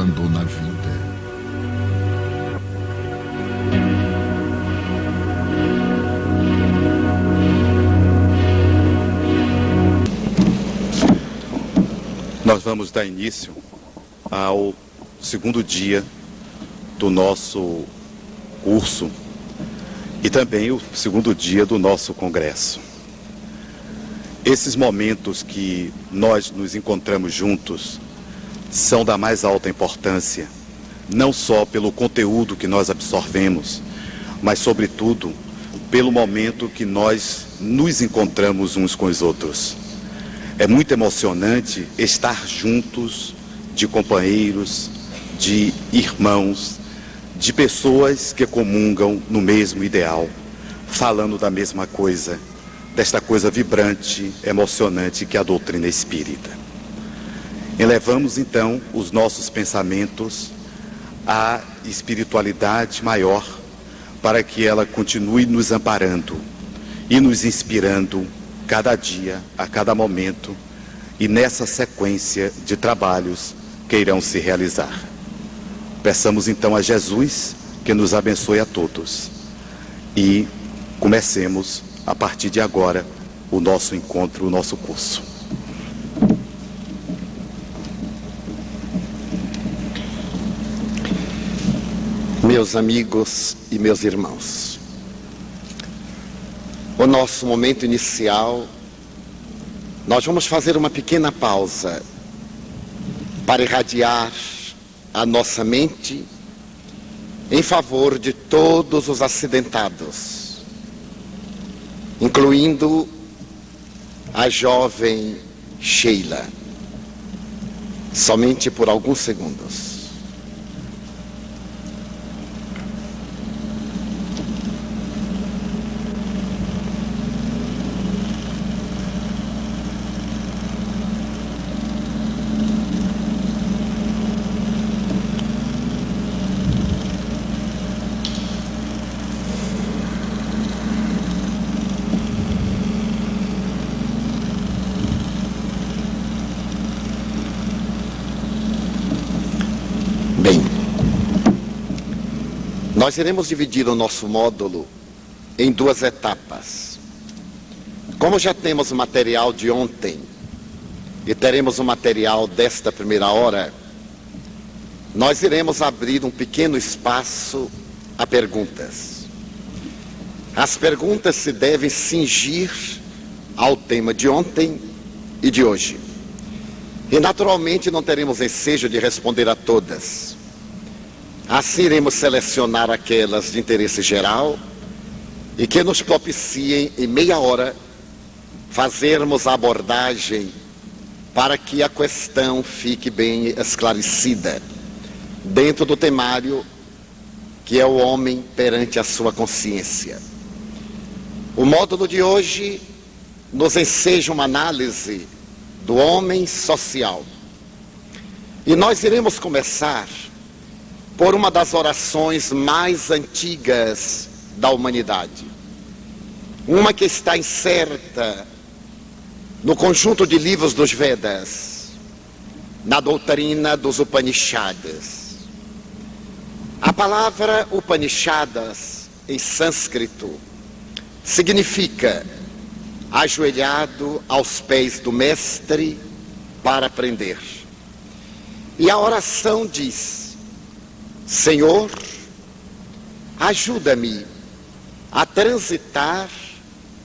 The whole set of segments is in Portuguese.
abandona a vida. Nós vamos dar início ao segundo dia do nosso curso e também o segundo dia do nosso congresso. Esses momentos que nós nos encontramos juntos são da mais alta importância, não só pelo conteúdo que nós absorvemos, mas sobretudo pelo momento que nós nos encontramos uns com os outros. É muito emocionante estar juntos de companheiros, de irmãos, de pessoas que comungam no mesmo ideal, falando da mesma coisa, desta coisa vibrante, emocionante que é a doutrina espírita. Elevamos então os nossos pensamentos à espiritualidade maior, para que ela continue nos amparando e nos inspirando cada dia, a cada momento, e nessa sequência de trabalhos que irão se realizar. Peçamos então a Jesus que nos abençoe a todos e comecemos a partir de agora o nosso encontro, o nosso curso. Meus amigos e meus irmãos, o nosso momento inicial, nós vamos fazer uma pequena pausa para irradiar a nossa mente em favor de todos os acidentados, incluindo a jovem Sheila, somente por alguns segundos. Bem, nós iremos dividir o nosso módulo em duas etapas. Como já temos o material de ontem e teremos o material desta primeira hora, nós iremos abrir um pequeno espaço a perguntas. As perguntas se devem cingir ao tema de ontem e de hoje. E naturalmente não teremos ensejo de responder a todas. Assim iremos selecionar aquelas de interesse geral e que nos propiciem em meia hora fazermos a abordagem para que a questão fique bem esclarecida dentro do temário que é o homem perante a sua consciência. O módulo de hoje nos enseja uma análise do homem social. E nós iremos começar por uma das orações mais antigas da humanidade. Uma que está inserta no conjunto de livros dos Vedas, na doutrina dos Upanishads. A palavra Upanishads, em sânscrito, significa ajoelhado aos pés do mestre para aprender. E a oração diz: Senhor, ajuda-me a transitar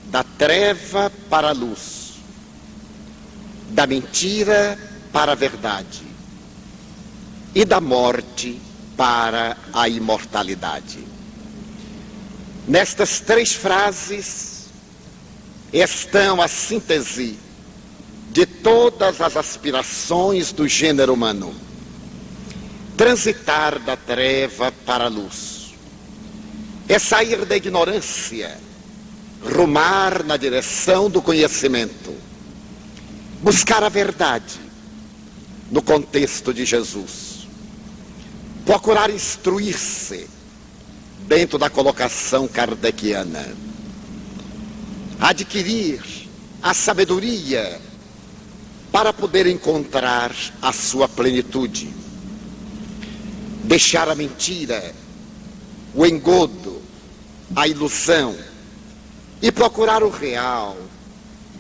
da treva para a luz, da mentira para a verdade e da morte para a imortalidade. Nestas três frases estão a síntese de todas as aspirações do gênero humano. Transitar da treva para a luz é sair da ignorância, rumar na direção do conhecimento, buscar a verdade no contexto de Jesus, procurar instruir-se dentro da colocação kardeciana, adquirir a sabedoria para poder encontrar a sua plenitude. deixar a mentira, o engodo, a ilusão e procurar o real,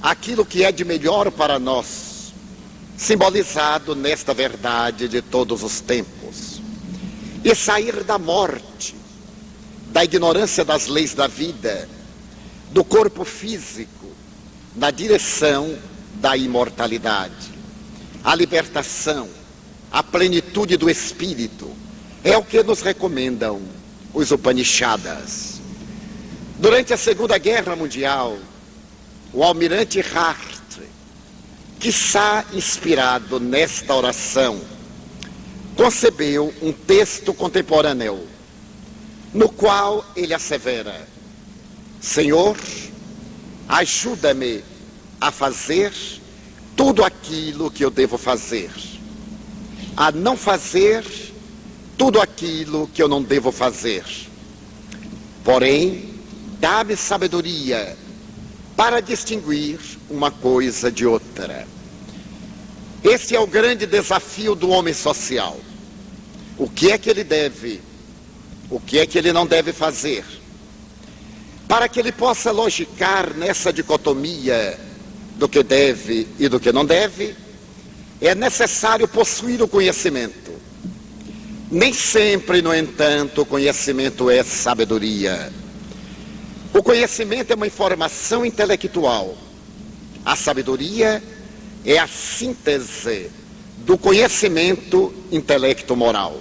aquilo que é de melhor para nós, simbolizado nesta verdade de todos os tempos, e sair da morte, da ignorância das leis da vida, do corpo físico, na direção da imortalidade. A libertação, a plenitude do espírito, é o que nos recomendam os Upanishadas. Durante a Segunda Guerra Mundial, o almirante Hart, quiçá inspirado nesta oração, concebeu um texto contemporâneo, no qual ele assevera: Senhor, ajuda-me a fazer tudo aquilo que eu devo fazer, a não fazer tudo aquilo que eu não devo fazer. Porém, dá-me sabedoria para distinguir uma coisa de outra. Esse é o grande desafio do homem social. O que é que ele deve? O que é que ele não deve fazer? Para que ele possa logicar nessa dicotomia do que deve e do que não deve, é necessário possuir o conhecimento. Nem sempre, no entanto, o conhecimento é sabedoria. O conhecimento é uma informação intelectual. A sabedoria é a síntese do conhecimento intelecto-moral.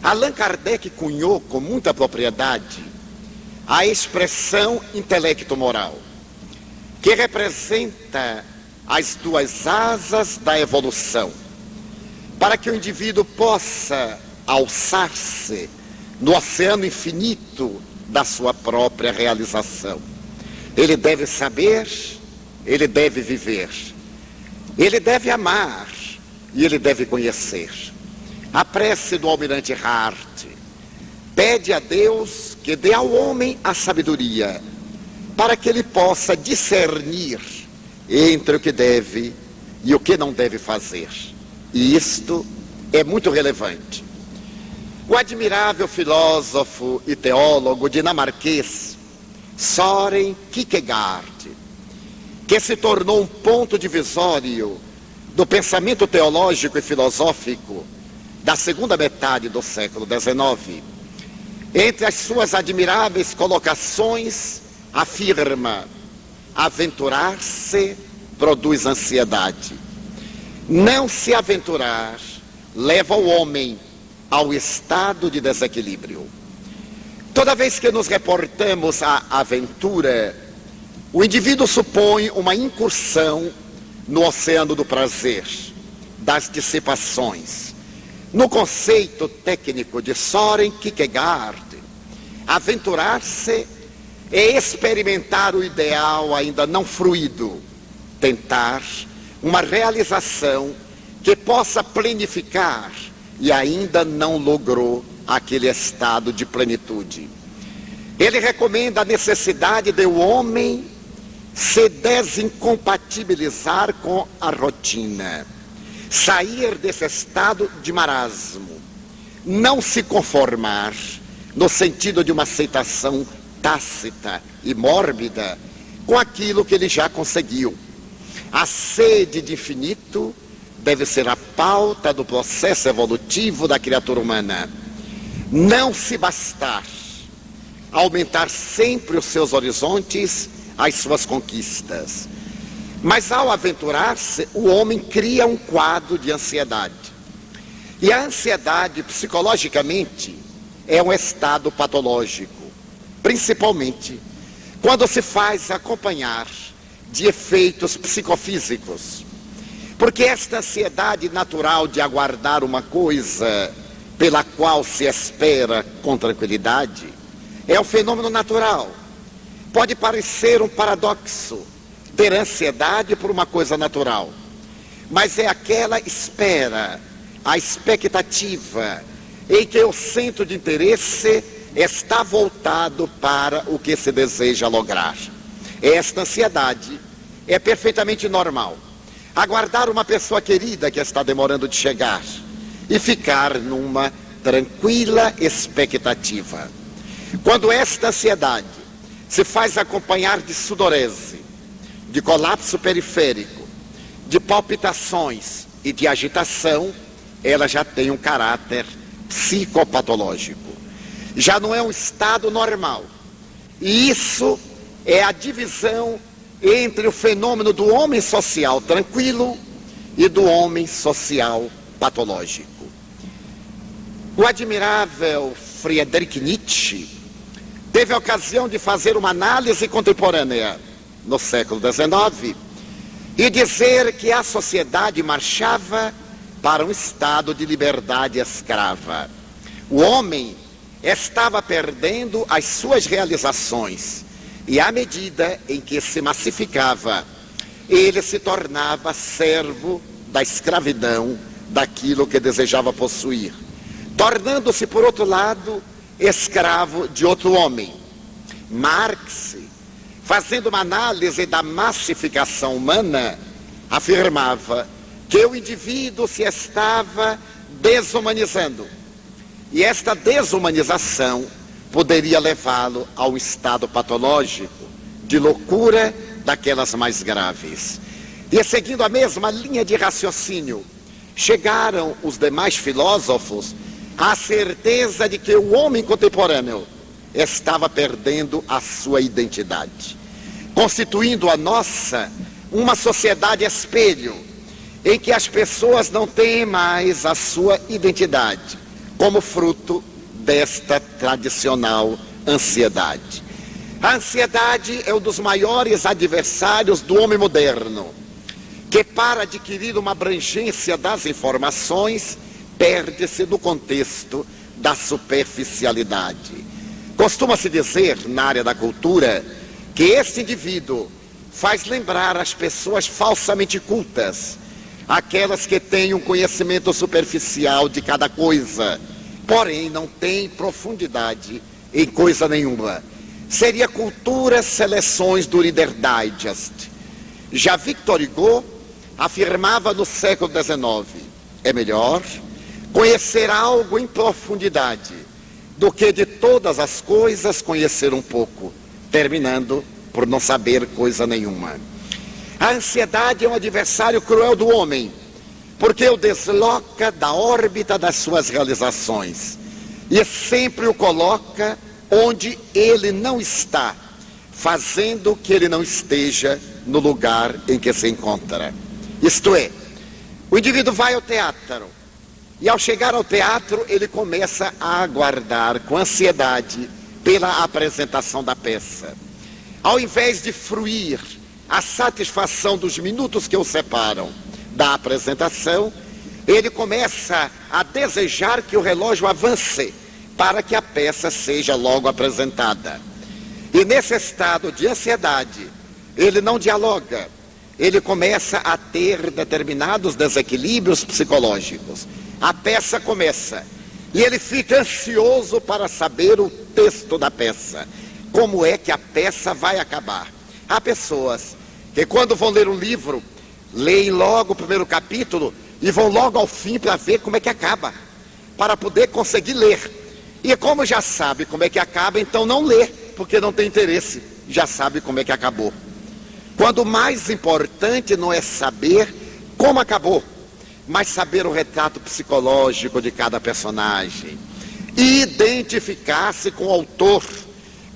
Allan Kardec cunhou com muita propriedade a expressão intelecto-moral, que representa as duas asas da evolução, para que o indivíduo possa alçar-se no oceano infinito da sua própria realização. Ele deve saber, ele deve viver, ele deve amar e ele deve conhecer. A prece do almirante Hart pede a Deus que dê ao homem a sabedoria, para que ele possa discernir entre o que deve e o que não deve fazer. E isto é muito relevante. O admirável filósofo e teólogo dinamarquês Søren Kierkegaard, que se tornou um ponto divisório do pensamento teológico e filosófico da segunda metade do século XIX, entre as suas admiráveis colocações, afirma: aventurar-se produz ansiedade. Não se aventurar leva o homem ao estado de desequilíbrio. Toda vez que nos reportamos à aventura, o indivíduo supõe uma incursão no oceano do prazer, das dissipações. No conceito técnico de Søren Kierkegaard, aventurar-se é experimentar o ideal ainda não fruído, tentar uma realização que possa plenificar e ainda não logrou aquele estado de plenitude. Ele recomenda a necessidade de o homem se desincompatibilizar com a rotina, sair desse estado de marasmo, não se conformar no sentido de uma aceitação tácita e mórbida com aquilo que ele já conseguiu. A sede de infinito deve ser a pauta do processo evolutivo da criatura humana. Não se bastar aumentar sempre os seus horizontes, as suas conquistas, mas ao aventurar-se, o homem cria um quadro de ansiedade. E a ansiedade, psicologicamente, é um estado patológico, principalmente quando se faz acompanhar de efeitos psicofísicos. Porque esta ansiedade natural de aguardar uma coisa pela qual se espera com tranquilidade é um fenômeno natural. Pode parecer um paradoxo ter ansiedade por uma coisa natural, mas é aquela espera, a expectativa, em que o centro de interesse está voltado para o que se deseja lograr. Esta ansiedade é perfeitamente normal. Aguardar uma pessoa querida que está demorando de chegar e ficar numa tranquila expectativa. Quando esta ansiedade se faz acompanhar de sudorese, de colapso periférico, de palpitações e de agitação, ela já tem um caráter psicopatológico. Já não é um estado normal. E isso é a divisão entre o fenômeno do homem social tranquilo e do homem social patológico. O admirável Friedrich Nietzsche teve a ocasião de fazer uma análise contemporânea no século XIX e dizer que a sociedade marchava para um estado de liberdade escrava. O homem estava perdendo as suas realizações e, à medida em que se massificava, ele se tornava servo da escravidão daquilo que desejava possuir, tornando-se, por outro lado, escravo de outro homem. Marx, fazendo uma análise da massificação humana, afirmava que o indivíduo se estava desumanizando. E esta desumanização poderia levá-lo a um estado patológico de loucura daquelas mais graves. E seguindo a mesma linha de raciocínio, chegaram os demais filósofos à certeza de que o homem contemporâneo estava perdendo a sua identidade, constituindo a nossa uma sociedade espelho, em que as pessoas não têm mais a sua identidade, como fruto desta tradicional ansiedade. A ansiedade é um dos maiores adversários do homem moderno, que para adquirir uma abrangência das informações, perde-se no contexto da superficialidade. Costuma-se dizer, na área da cultura, que este indivíduo faz lembrar as pessoas falsamente cultas, aquelas que têm um conhecimento superficial de cada coisa, porém não têm profundidade em coisa nenhuma. Seria cultura seleções do Reader Digest. Já Victor Hugo afirmava no século XIX, é melhor conhecer algo em profundidade do que de todas as coisas conhecer um pouco, terminando por não saber coisa nenhuma. A ansiedade é um adversário cruel do homem, porque o desloca da órbita das suas realizações e sempre o coloca onde ele não está, fazendo que ele não esteja no lugar em que se encontra. Isto é, o indivíduo vai ao teatro e, ao chegar ao teatro, ele começa a aguardar com ansiedade pela apresentação da peça. Ao invés de fruir a satisfação dos minutos que o separam da apresentação, ele começa a desejar que o relógio avance para que a peça seja logo apresentada. E nesse estado de ansiedade, ele não dialoga, ele começa a ter determinados desequilíbrios psicológicos. A peça começa e ele fica ansioso para saber o texto da peça, como é que a peça vai acabar. Há pessoas que, quando vão ler um livro, leem logo o primeiro capítulo e vão logo ao fim para ver como é que acaba, para poder conseguir ler. E como já sabe como é que acaba, então não lê, porque não tem interesse, já sabe como é que acabou. Quando o mais importante não é saber como acabou, mas saber o retrato psicológico de cada personagem, identificar-se com o autor,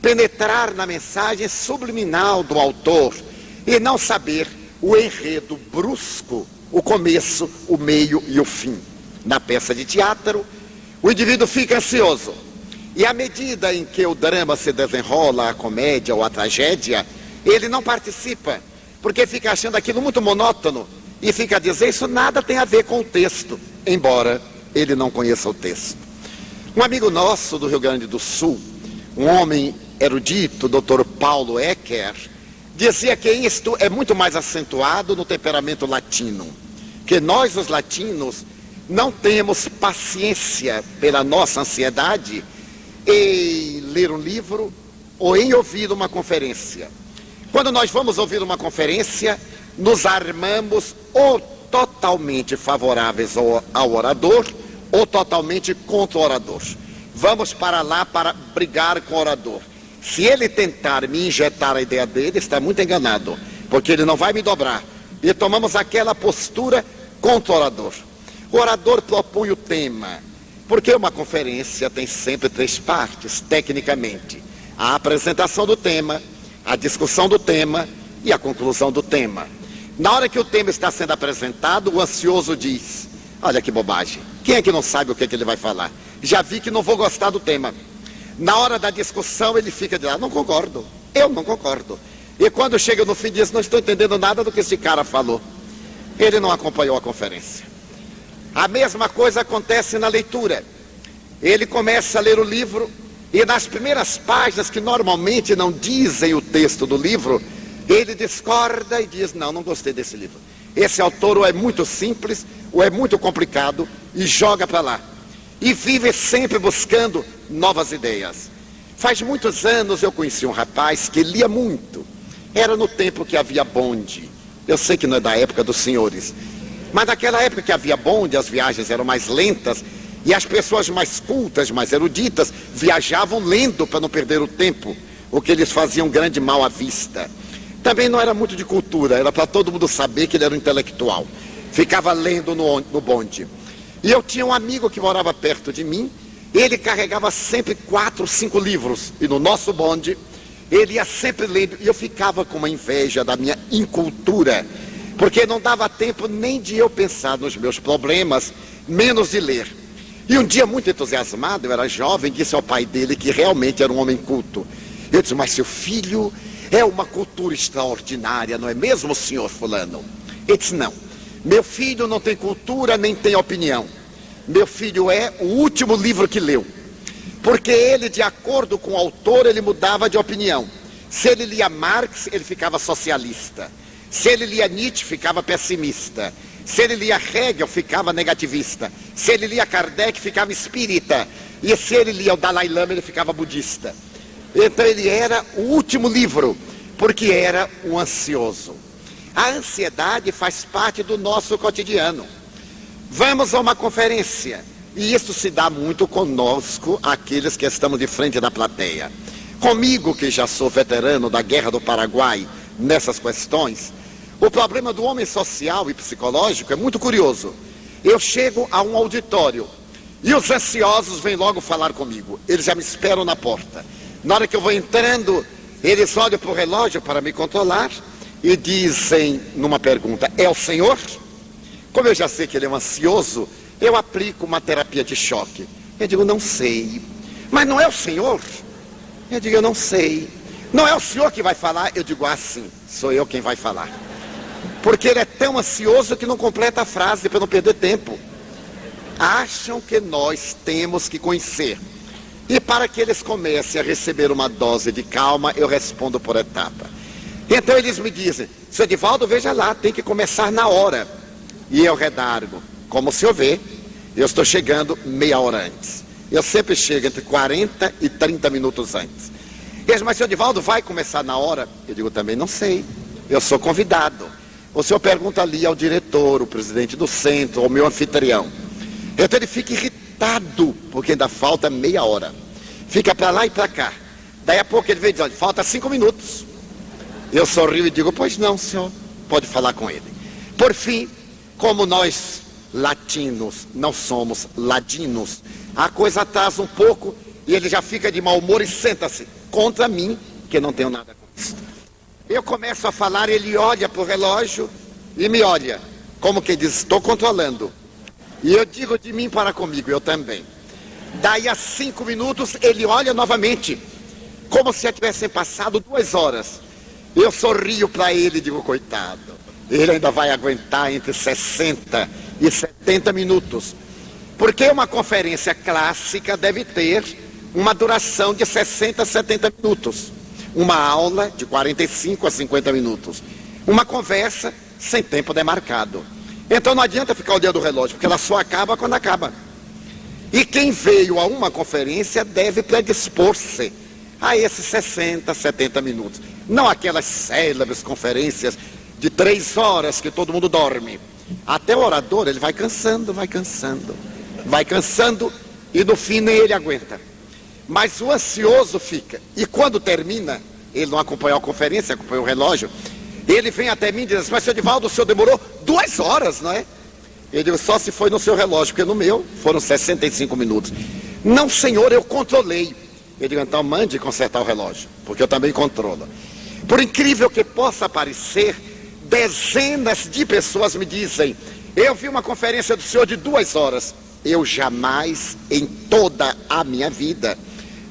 penetrar na mensagem subliminal do autor e não saber o enredo brusco, o começo, o meio e o fim. Na peça de teatro, o indivíduo fica ansioso e, à medida em que o drama se desenrola, a comédia ou a tragédia, ele não participa, porque fica achando aquilo muito monótono e fica a dizer: isso nada tem a ver com o texto, embora ele não conheça o texto. Um amigo nosso do Rio Grande do Sul, um homem erudito, Dr. Paulo Ecker, dizia que isto é muito mais acentuado no temperamento latino, que nós, os latinos, não temos paciência pela nossa ansiedade em ler um livro ou em ouvir uma conferência. Quando nós vamos ouvir uma conferência, nos armamos ou totalmente favoráveis ao orador ou totalmente contra o orador. Vamos para lá para brigar com o orador. Se ele tentar me injetar a ideia dele, está muito enganado, porque ele não vai me dobrar. E tomamos aquela postura contra o orador. O orador propõe o tema, porque uma conferência tem sempre 3 partes, tecnicamente: a apresentação do tema, a discussão do tema e a conclusão do tema. Na hora que o tema está sendo apresentado, o ansioso diz: olha que bobagem, quem é que não sabe o que ele vai falar? Já vi que não vou gostar do tema. Na hora da discussão ele fica de lá: não concordo, eu não concordo. E quando chega no fim diz: não estou entendendo nada do que esse cara falou. Ele não acompanhou a conferência. A mesma coisa acontece na leitura. Ele começa a ler o livro e nas primeiras páginas, que normalmente não dizem o texto do livro, ele discorda e diz: não gostei desse livro. Esse autor ou é muito simples ou é muito complicado, e joga para lá. E vive sempre buscando novas ideias. Faz muitos anos eu conheci um rapaz que lia muito. Era no tempo que havia bonde. Eu sei que não é da época dos senhores, mas naquela época que havia bonde, as viagens eram mais lentas e as pessoas mais cultas, mais eruditas, viajavam lendo para não perder o tempo, o que eles faziam grande mal à vista. Também não era muito de cultura, era para todo mundo saber que ele era um intelectual. Ficava lendo no bonde. E eu tinha um amigo que morava perto de mim, ele carregava sempre 4, 5 livros, e no nosso bonde ele ia sempre lendo, e eu ficava com uma inveja da minha incultura, porque não dava tempo nem de eu pensar nos meus problemas, menos de ler. E um dia, muito entusiasmado, eu era jovem, disse ao pai dele, que realmente era um homem culto. Eu disse: mas seu filho é uma cultura extraordinária, não é mesmo, senhor fulano? Ele disse: não, meu filho não tem cultura nem tem opinião. Meu filho é o último livro que leu. Porque ele, de acordo com o autor, ele mudava de opinião. Se ele lia Marx, ele ficava socialista. Se ele lia Nietzsche, ficava pessimista. Se ele lia Hegel, ficava negativista. Se ele lia Kardec, ficava espírita. E se ele lia o Dalai Lama, ele ficava budista. Então ele era o último livro, porque era um ansioso. A ansiedade faz parte do nosso cotidiano. Vamos a uma conferência, e isso se dá muito conosco, aqueles que estamos de frente da plateia. Comigo, que já sou veterano da Guerra do Paraguai nessas questões, o problema do homem social e psicológico é muito curioso. Eu chego a um auditório e os ansiosos vêm logo falar comigo. Eles já me esperam na porta. Na hora que eu vou entrando, eles olham para o relógio para me controlar e dizem numa pergunta: é o senhor? Como eu já sei que ele é um ansioso, eu aplico uma terapia de choque. Eu digo: não sei. Mas não é o senhor? Eu digo: eu não sei. Não é o senhor que vai falar? Eu digo: ah, sim, sou eu quem vai falar. Porque ele é tão ansioso que não completa a frase para não perder tempo. Acham que nós temos que conhecer. E para que eles comecem a receber uma dose de calma, eu respondo por etapa. Então eles me dizem: seu Edivaldo, veja lá, tem que começar na hora. E eu redargo: como o senhor vê, eu estou chegando meia hora antes. Eu sempre chego entre 40 e 30 minutos antes. Eles: mas seu Edivaldo, vai começar na hora? Eu digo: também não sei, eu sou convidado. O senhor pergunta ali ao diretor, o presidente do centro, ao meu anfitrião. Então ele fica irritado, porque ainda falta meia hora. Fica para lá e para cá. Daí a pouco ele vem e diz: olha, falta 5 minutos. Eu sorrio e digo: pois não, senhor, pode falar com ele. Por fim, como nós latinos não somos ladinos, a coisa atrasa um pouco e ele já fica de mau humor e senta-se contra mim, que não tenho nada com isso. Eu começo a falar, ele olha para o relógio e me olha, como que diz: estou controlando. E eu digo de mim para comigo: eu também. Daí a 5 minutos ele olha novamente, como se já tivessem passado 2 horas. Eu sorrio para ele e digo: coitado, ele ainda vai aguentar entre 60 e 70 minutos. Porque uma conferência clássica deve ter uma duração de 60 a 70 minutos. Uma aula de 45 a 50 minutos. Uma conversa sem tempo demarcado. Então não adianta ficar olhando o relógio, porque ela só acaba quando acaba. E quem veio a uma conferência deve predispor-se a esses 60, 70 minutos. Não aquelas célebres conferências de 3 horas que todo mundo dorme. Até o orador, ele vai cansando, vai cansando. vai cansando e no fim nem ele aguenta. Mas o ansioso fica. E quando termina, ele não acompanhou a conferência, acompanhou o relógio, ele vem até mim e diz: mas, senhor Divaldo, o senhor demorou 2 horas, não é? Eu digo: só se foi no seu relógio, porque no meu foram 65 minutos. Não, senhor, eu controlei. Eu digo: então mande consertar o relógio, porque eu também controlo. Por incrível que possa parecer, dezenas de pessoas me dizem: eu vi uma conferência do senhor de 2 horas. Eu jamais, em toda a minha vida,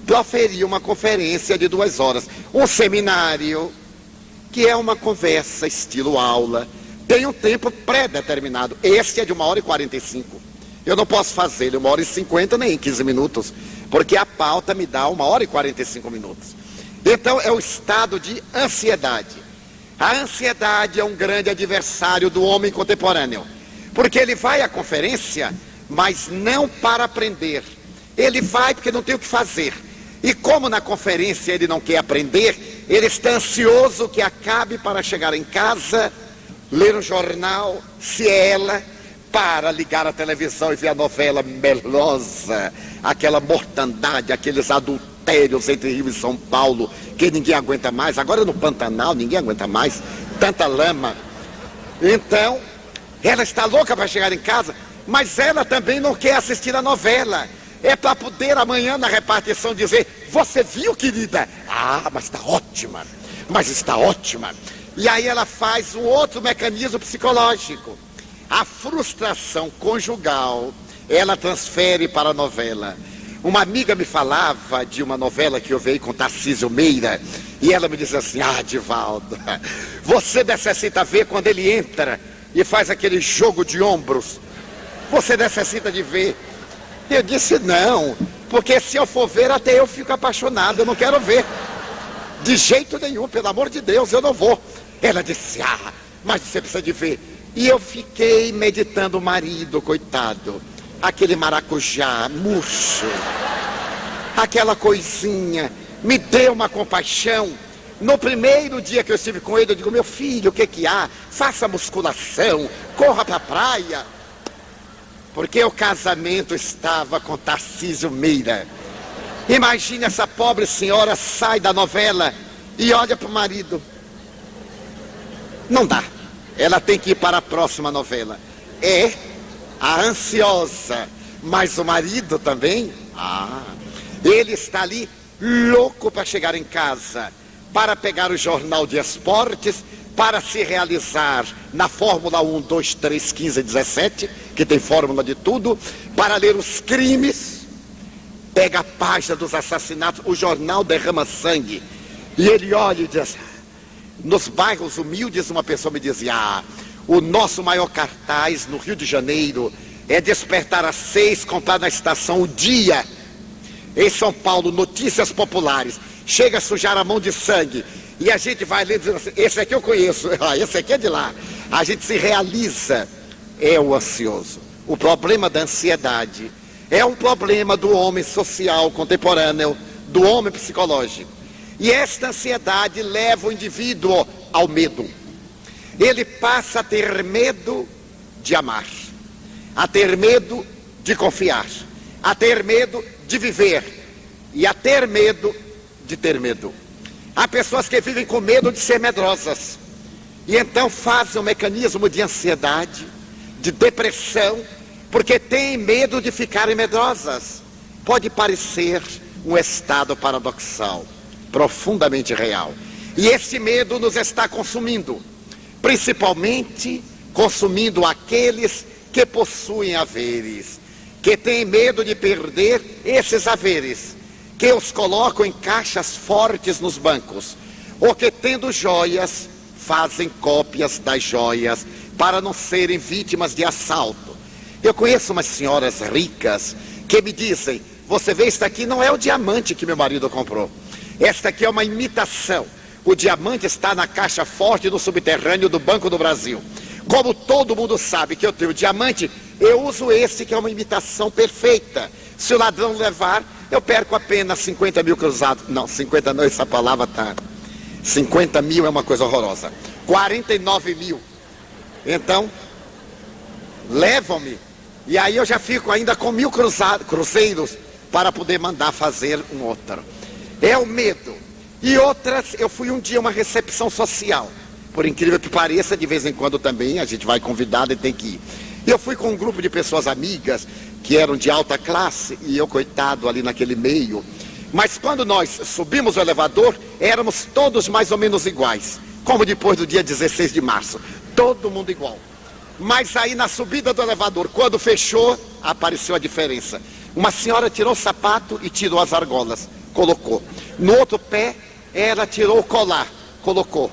proferi uma conferência de 2 horas. Um seminário, que é uma conversa estilo aula, tem um tempo pré-determinado. Este é de 1h45. Eu não posso fazer ele 1h50 nem em 15 minutos, porque a pauta me dá 1h45 minutos. Então é o estado de ansiedade. A ansiedade é um grande adversário do homem contemporâneo, porque ele vai à conferência, mas não para aprender. Ele vai porque não tem o que fazer. E como na conferência ele não quer aprender, ele está ansioso que acabe para chegar em casa, ler um jornal, se é ela, para ligar a televisão e ver a novela melosa, aquela mortandade, aqueles adultérios entre Rio e São Paulo, que ninguém aguenta mais. Agora no Pantanal ninguém aguenta mais, tanta lama. Então, ela está louca para chegar em casa, mas ela também não quer assistir a novela. É para poder amanhã na repartição dizer: você viu, querida? Ah, mas está ótima, mas está ótima. E aí ela faz um outro mecanismo psicológico. A frustração conjugal, ela transfere para a novela. Uma amiga me falava de uma novela que eu vi com Tarcísio Meira, e ela me disse assim: ah, Divaldo, você necessita ver quando ele entra e faz aquele jogo de ombros. Você necessita de ver. Eu disse: não, porque se eu for ver, até eu fico apaixonado, eu não quero ver. De jeito nenhum, pelo amor de Deus, eu não vou. Ela disse: ah, mas você precisa de ver. E eu fiquei meditando o marido, coitado. Aquele maracujá murcho, aquela coisinha, me deu uma compaixão. No primeiro dia que eu estive com ele, eu digo: meu filho, o que que há? Faça musculação, corra para a praia. Porque o casamento estava com Tarcísio Meira. Imagine, essa pobre senhora sai da novela e olha para o marido. Não dá. Ela tem que ir para a próxima novela. É a ansiosa. Mas o marido também, ele está ali louco para chegar em casa, para pegar o jornal de esportes, para se realizar na Fórmula 1, 2, 3, 15, 17, que tem fórmula de tudo, para ler os crimes, pega a página dos assassinatos, o jornal derrama sangue, e ele olha e diz: nos bairros humildes, uma pessoa me dizia: o nosso maior cartaz no Rio de Janeiro é despertar às 6, comprar na estação o Dia. Em São Paulo, notícias populares, chega a sujar a mão de sangue, e a gente vai lendo dizendo assim: esse aqui eu conheço, esse aqui é de lá. A gente se realiza. É o ansioso. O problema da ansiedade é um problema do homem social contemporâneo, do homem psicológico. E esta ansiedade leva o indivíduo ao medo. Ele passa a ter medo de amar, a ter medo de confiar, a ter medo de viver e a ter medo de ter medo. Há pessoas que vivem com medo de ser medrosas e então fazem um mecanismo de ansiedade, de depressão, porque têm medo de ficarem medrosas. Pode parecer um estado paradoxal, profundamente real. E esse medo nos está consumindo, principalmente consumindo aqueles que possuem haveres, que têm medo de perder esses haveres, que os colocam em caixas fortes nos bancos, ou que, tendo joias, fazem cópias das joias para não serem vítimas de assalto. Eu conheço umas senhoras ricas que me dizem: você vê, esta aqui não é o diamante que meu marido comprou, esta aqui é uma imitação. O diamante está na caixa forte do subterrâneo do Banco do Brasil. Como todo mundo sabe que eu tenho diamante, eu uso esse que é uma imitação perfeita. Se o ladrão levar, eu perco apenas 50 mil cruzados. Não, 50 não, essa palavra tá... 50 mil é uma coisa horrorosa. 49 mil. Então, levam-me E aí eu já fico ainda com 1000 cruzeiros para poder mandar fazer um outro. É o medo. E outras, eu fui um dia a uma recepção social. Por incrível que pareça, de vez em quando também a gente vai convidado e tem que ir. E eu fui com um grupo de pessoas amigas, que eram de alta classe, e eu, coitado, ali naquele meio. Mas quando nós subimos o elevador, éramos todos mais ou menos iguais. Como depois do dia 16 de março. Todo mundo igual. Mas aí na subida do elevador, quando fechou, apareceu a diferença. Uma senhora tirou o sapato e tirou as argolas, colocou. No outro pé, ela tirou o colar, colocou.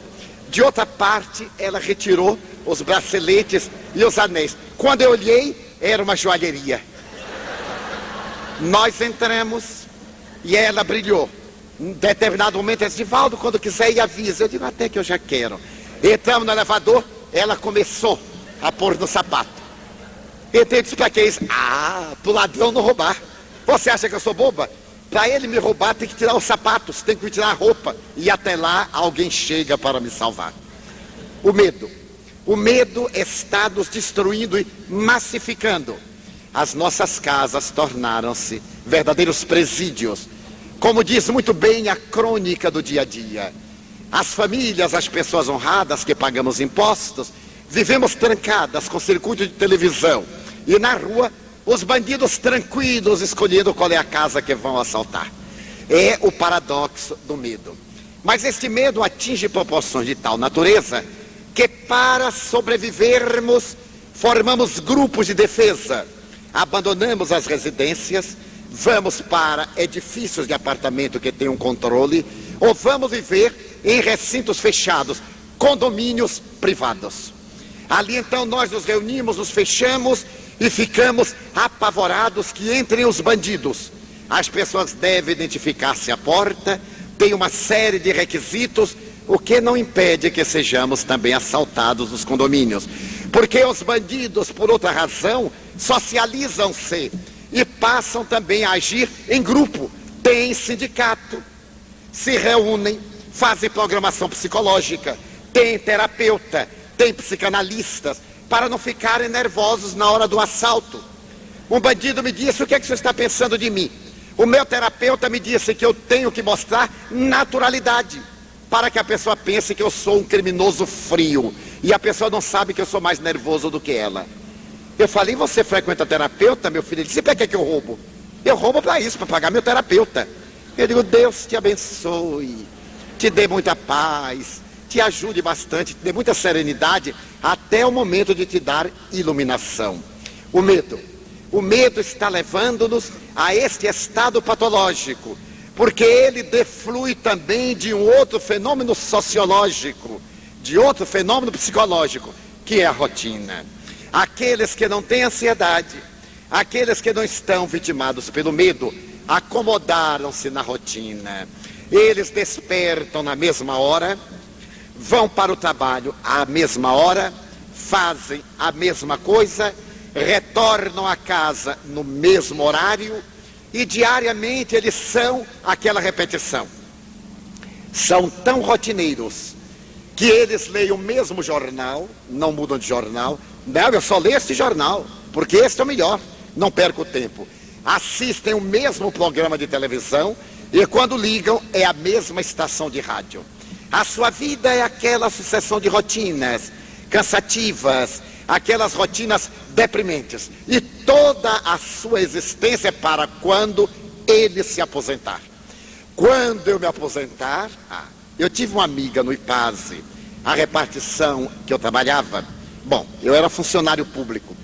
De outra parte, ela retirou os braceletes e os anéis. Quando eu olhei, era uma joalheria. Nós entramos e ela brilhou. Em determinado momento, ela disse: Divaldo, quando quiser ir, avisa. Eu digo: até que eu já quero. Entramos no elevador, ela começou a pôr no sapato. Então eu disse: para que isso? Pro ladrão não roubar. Você acha que eu sou boba? Para ele me roubar, tem que tirar os sapatos, tem que tirar a roupa. E até lá, alguém chega para me salvar. O medo. O medo está nos destruindo e massificando. As nossas casas tornaram-se verdadeiros presídios. Como diz muito bem a crônica do dia a dia. As famílias, as pessoas honradas que pagamos impostos, vivemos trancadas com circuito de televisão. E na rua, os bandidos tranquilos escolhendo qual é a casa que vão assaltar. É o paradoxo do medo. Mas este medo atinge proporções de tal natureza que, para sobrevivermos, formamos grupos de defesa. Abandonamos as residências, vamos para edifícios de apartamento que têm um controle, ou vamos viver em recintos fechados, condomínios privados. Ali então nós nos reunimos, nos fechamos e ficamos apavorados que entrem os bandidos. As pessoas devem identificar-se à porta, tem uma série de requisitos, o que não impede que sejamos também assaltados nos condomínios. Porque os bandidos, por outra razão, socializam-se e passam também a agir em grupo. Tem sindicato, se reúnem, fazem programação psicológica, tem terapeuta, tem psicanalistas, para não ficarem nervosos na hora do assalto. Um bandido me disse: o que é que você está pensando de mim? O meu terapeuta me disse que eu tenho que mostrar naturalidade, para que a pessoa pense que eu sou um criminoso frio, e a pessoa não sabe que eu sou mais nervoso do que ela. Eu falei: você frequenta terapeuta, meu filho? Ele disse: para que eu roubo? Eu roubo para isso, para pagar meu terapeuta. Eu digo: Deus te abençoe, te dê muita paz, te ajude bastante, te dê muita serenidade, até o momento de te dar iluminação. O medo está levando-nos a este estado patológico, porque ele deflui também de um outro fenômeno sociológico, de outro fenômeno psicológico, que é a rotina. Aqueles que não têm ansiedade, aqueles que não estão vitimados pelo medo, acomodaram-se na rotina. Eles despertam na mesma hora, vão para o trabalho à mesma hora, fazem a mesma coisa, retornam a casa no mesmo horário e diariamente eles são aquela repetição. São tão rotineiros que eles leem o mesmo jornal, não mudam de jornal. Não, eu só leio este jornal, porque este é o melhor, não perco tempo. Assistem o mesmo programa de televisão e quando ligam é a mesma estação de rádio. A sua vida é aquela sucessão de rotinas cansativas, aquelas rotinas deprimentes. E toda a sua existência é para quando ele se aposentar. Quando eu me aposentar, eu tive uma amiga no IPASE, a repartição que eu trabalhava. Bom, eu era funcionário público,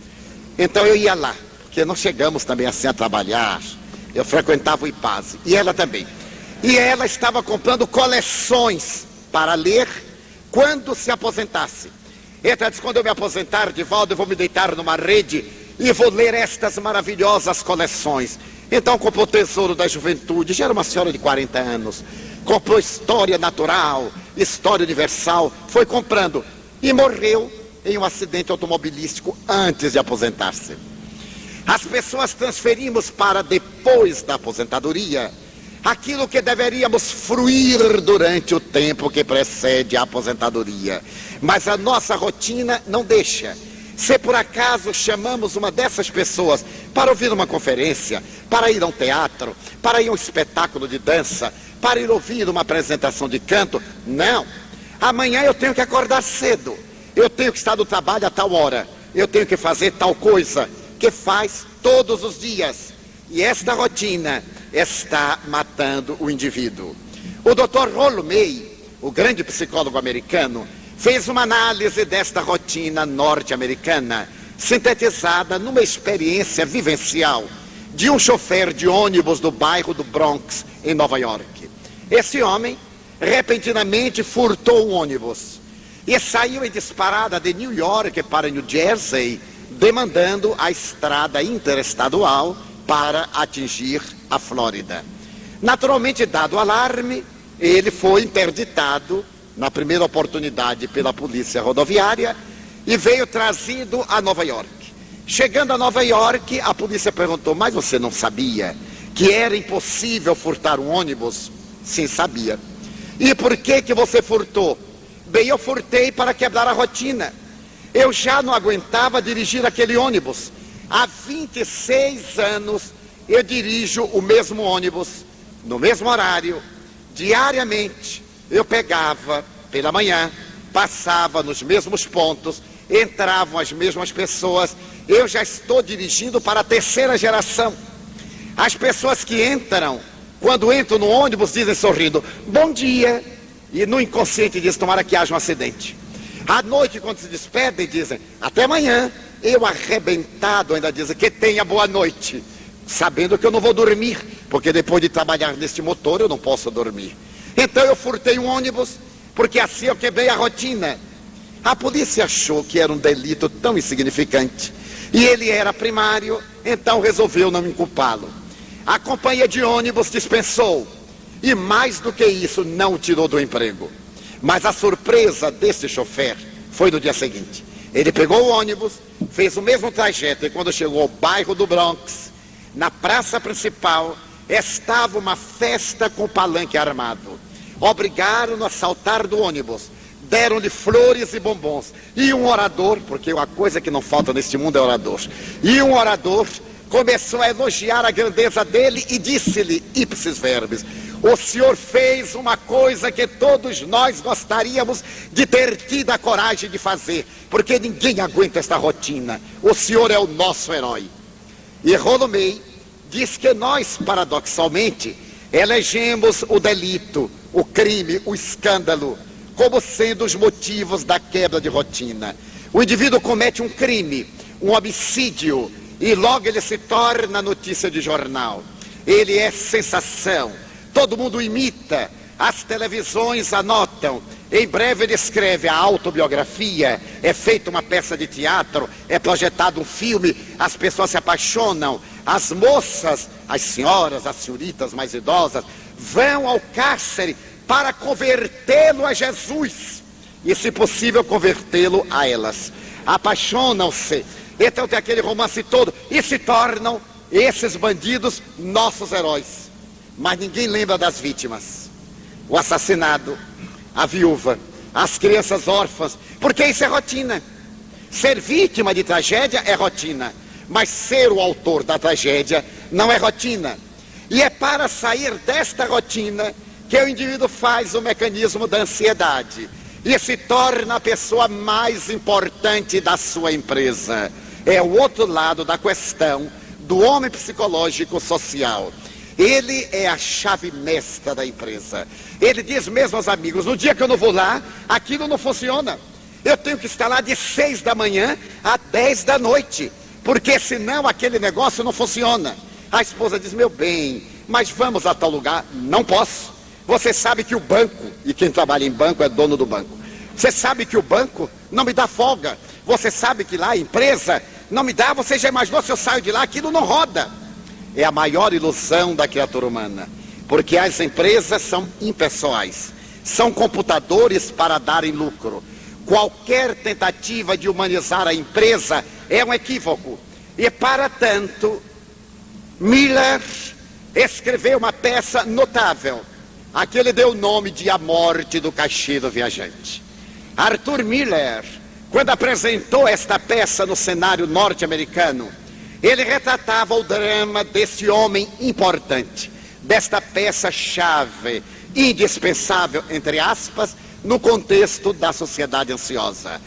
então eu ia lá, porque não chegamos também assim a trabalhar. Eu frequentava o IPASE, e ela também. E ela estava comprando coleções para ler quando se aposentasse. Então ela disse: quando eu me aposentar, Divaldo, eu vou me deitar numa rede e vou ler estas maravilhosas coleções. Então comprou o Tesouro da Juventude, já era uma senhora de 40 anos. Comprou História Natural, História Universal, foi comprando. E morreu em um acidente automobilístico antes de aposentar-se. As pessoas transferimos para depois da aposentadoria aquilo que deveríamos fruir durante o tempo que precede a aposentadoria. Mas a nossa rotina não deixa. Se por acaso chamamos uma dessas pessoas para ouvir uma conferência, para ir a um teatro, para ir a um espetáculo de dança, para ir ouvir uma apresentação de canto, não. Amanhã eu tenho que acordar cedo, eu tenho que estar no trabalho a tal hora, eu tenho que fazer tal coisa, que faz todos os dias. E esta rotina está matando o indivíduo. O Dr. Rollo May, o grande psicólogo americano, fez uma análise desta rotina norte-americana, sintetizada numa experiência vivencial de um chofer de ônibus do bairro do Bronx, em Nova York. Esse homem, repentinamente, furtou um ônibus e saiu em disparada de New York para New Jersey, demandando a estrada interestadual para atingir a Flórida. Naturalmente, dado o alarme, ele foi interditado na primeira oportunidade pela polícia rodoviária e veio trazido a Nova York. Chegando a Nova York, a polícia perguntou: mas você não sabia que era impossível furtar um ônibus? Sim, sabia. E por que você furtou? Bem, eu furtei para quebrar a rotina. Eu já não aguentava dirigir aquele ônibus. Há 26 anos eu dirijo o mesmo ônibus, no mesmo horário, diariamente. Eu pegava pela manhã, passava nos mesmos pontos, entravam as mesmas pessoas. Eu já estou dirigindo para a terceira geração. As pessoas que entram, quando entram no ônibus, dizem sorrindo: bom dia. E no inconsciente dizem: tomara que haja um acidente. À noite, quando se despedem, dizem: até amanhã. Eu, arrebentado, ainda dizem: que tenha boa noite, sabendo que eu não vou dormir, porque depois de trabalhar neste motor eu não posso dormir. Então eu furtei um ônibus, porque assim eu quebrei a rotina. A polícia achou que era um delito tão insignificante, e ele era primário, então resolveu não inculpá-lo. A companhia de ônibus dispensou, e mais do que isso, não o tirou do emprego. Mas a surpresa desse chofer foi no dia seguinte. Ele pegou o ônibus, fez o mesmo trajeto, e quando chegou ao bairro do Bronx, na praça principal, estava uma festa com palanque armado. Obrigaram-no a saltar do ônibus, deram-lhe flores e bombons, e um orador, porque a coisa que não falta neste mundo é orador, e um orador começou a elogiar a grandeza dele e disse-lhe, ipsis verbis: o senhor fez uma coisa que todos nós gostaríamos de ter tido a coragem de fazer, porque ninguém aguenta esta rotina. O senhor é o nosso herói. E Rollo May diz que nós, paradoxalmente, elegemos o delito, o crime, o escândalo, como sendo os motivos da quebra de rotina. O indivíduo comete um crime, um homicídio, e logo ele se torna notícia de jornal. Ele é sensação, todo mundo imita, as televisões anotam. Em breve ele escreve a autobiografia, é feita uma peça de teatro, é projetado um filme, as pessoas se apaixonam, as moças, as senhoras, as senhoritas mais idosas, vão ao cárcere para convertê-lo a Jesus, e se possível convertê-lo a elas. Apaixonam-se, então tem aquele romance todo, e se tornam esses bandidos nossos heróis. Mas ninguém lembra das vítimas, o assassinado, a viúva, as crianças órfãs, porque isso é rotina. Ser vítima de tragédia é rotina, mas ser o autor da tragédia não é rotina. E é para sair desta rotina que o indivíduo faz o mecanismo da ansiedade e se torna a pessoa mais importante da sua empresa. É o outro lado da questão do homem psicológico social. Ele é a chave mestra da empresa. Ele diz mesmo aos amigos: no dia que eu não vou lá, aquilo não funciona. Eu tenho que estar lá de 6 da manhã a 10 da noite, porque senão aquele negócio não funciona. A esposa diz: meu bem, mas vamos a tal lugar. Não posso. Você sabe que o banco, e quem trabalha em banco é dono do banco, você sabe que o banco não me dá folga. Você sabe que lá a empresa não me dá. Você já imaginou se eu saio de lá, aquilo não roda. É a maior ilusão da criatura humana, porque as empresas são impessoais, são computadores para darem lucro. Qualquer tentativa de humanizar a empresa é um equívoco. E para tanto, Miller escreveu uma peça notável, a que ele deu o nome de A Morte do Caixeiro Viajante. Arthur Miller quando apresentou esta peça no cenário norte-americano, ele retratava o drama desse homem importante, desta peça-chave, indispensável, entre aspas, no contexto da sociedade ansiosa.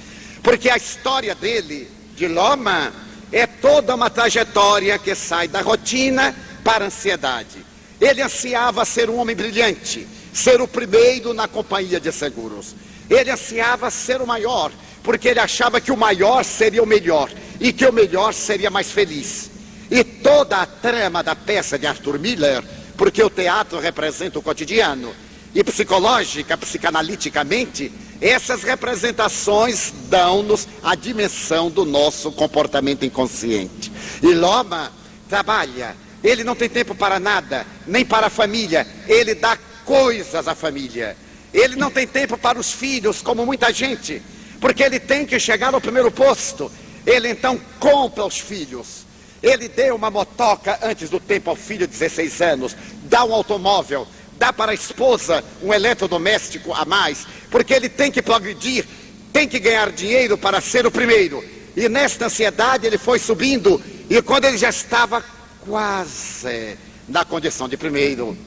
Porque a história dele, de Loma, é toda uma trajetória que sai da rotina para a ansiedade. Ele ansiava ser um homem brilhante, ser o primeiro na companhia de seguros. Ele ansiava ser o maior, porque ele achava que o maior seria o melhor e que o melhor seria mais feliz. E toda a trama da peça de Arthur Miller, porque o teatro representa o cotidiano, e psicológica, psicanaliticamente, essas representações dão-nos a dimensão do nosso comportamento inconsciente. E Loma trabalha, ele não tem tempo para nada, nem para a família, ele dá coisas à família. Ele não tem tempo para os filhos, como muita gente, porque ele tem que chegar ao primeiro posto. Ele então compra os filhos. Ele deu uma motoca antes do tempo ao filho de 16 anos, dá um automóvel, dá para a esposa um eletrodoméstico a mais, porque ele tem que progredir, tem que ganhar dinheiro para ser o primeiro. E nesta ansiedade ele foi subindo, e quando ele já estava quase na condição de primeiro,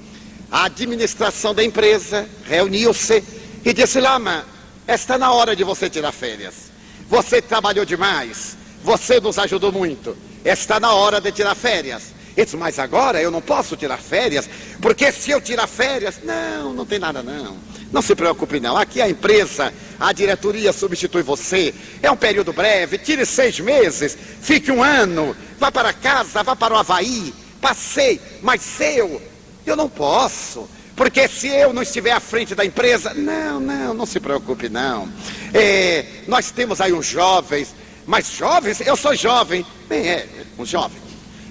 a administração da empresa reuniu-se e disse: Loma, está na hora de você tirar férias. Você trabalhou demais, você nos ajudou muito, está na hora de tirar férias. Ele disse: mas agora eu não posso tirar férias, porque se eu tirar férias... Não tem nada não. Não se preocupe não, aqui a empresa, a diretoria substitui você, é um período breve, tire 6 meses, fique 1 ano, vá para casa, vá para o Havaí, passeie, mas eu não posso, porque se eu não estiver à frente da empresa... Não se preocupe não. Nós temos aí uns jovens, mas jovens, eu sou jovem, um jovem.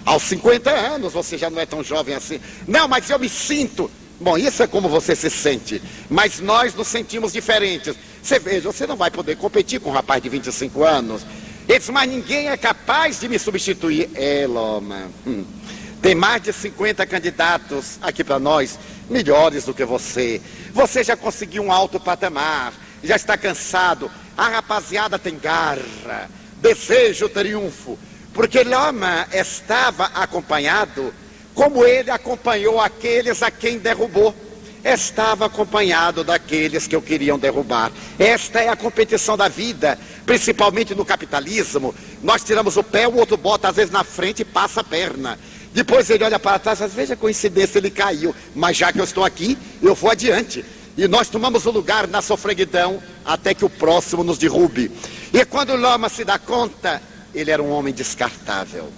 Aos 50 anos você já não é tão jovem assim. Não, mas eu me sinto... Bom, isso é como você se sente, mas nós nos sentimos diferentes. Você veja, você não vai poder competir com um rapaz de 25 anos. Ele diz: mas ninguém é capaz de me substituir. Loma, tem mais de 50 candidatos aqui para nós, melhores do que você. Você já conseguiu um alto patamar, já está cansado. A rapaziada tem garra, deseja o triunfo. Porque Loma estava acompanhado, como ele acompanhou aqueles a quem derrubou. Estava acompanhado daqueles que o queriam derrubar. Esta é a competição da vida, principalmente no capitalismo. Nós tiramos o pé, o outro bota às vezes na frente e passa a perna. Depois ele olha para trás, veja a coincidência, ele caiu. Mas já que eu estou aqui, eu vou adiante. E nós tomamos o lugar na sofreguidão até que o próximo nos derrube. E quando Loma se dá conta, ele era um homem descartável.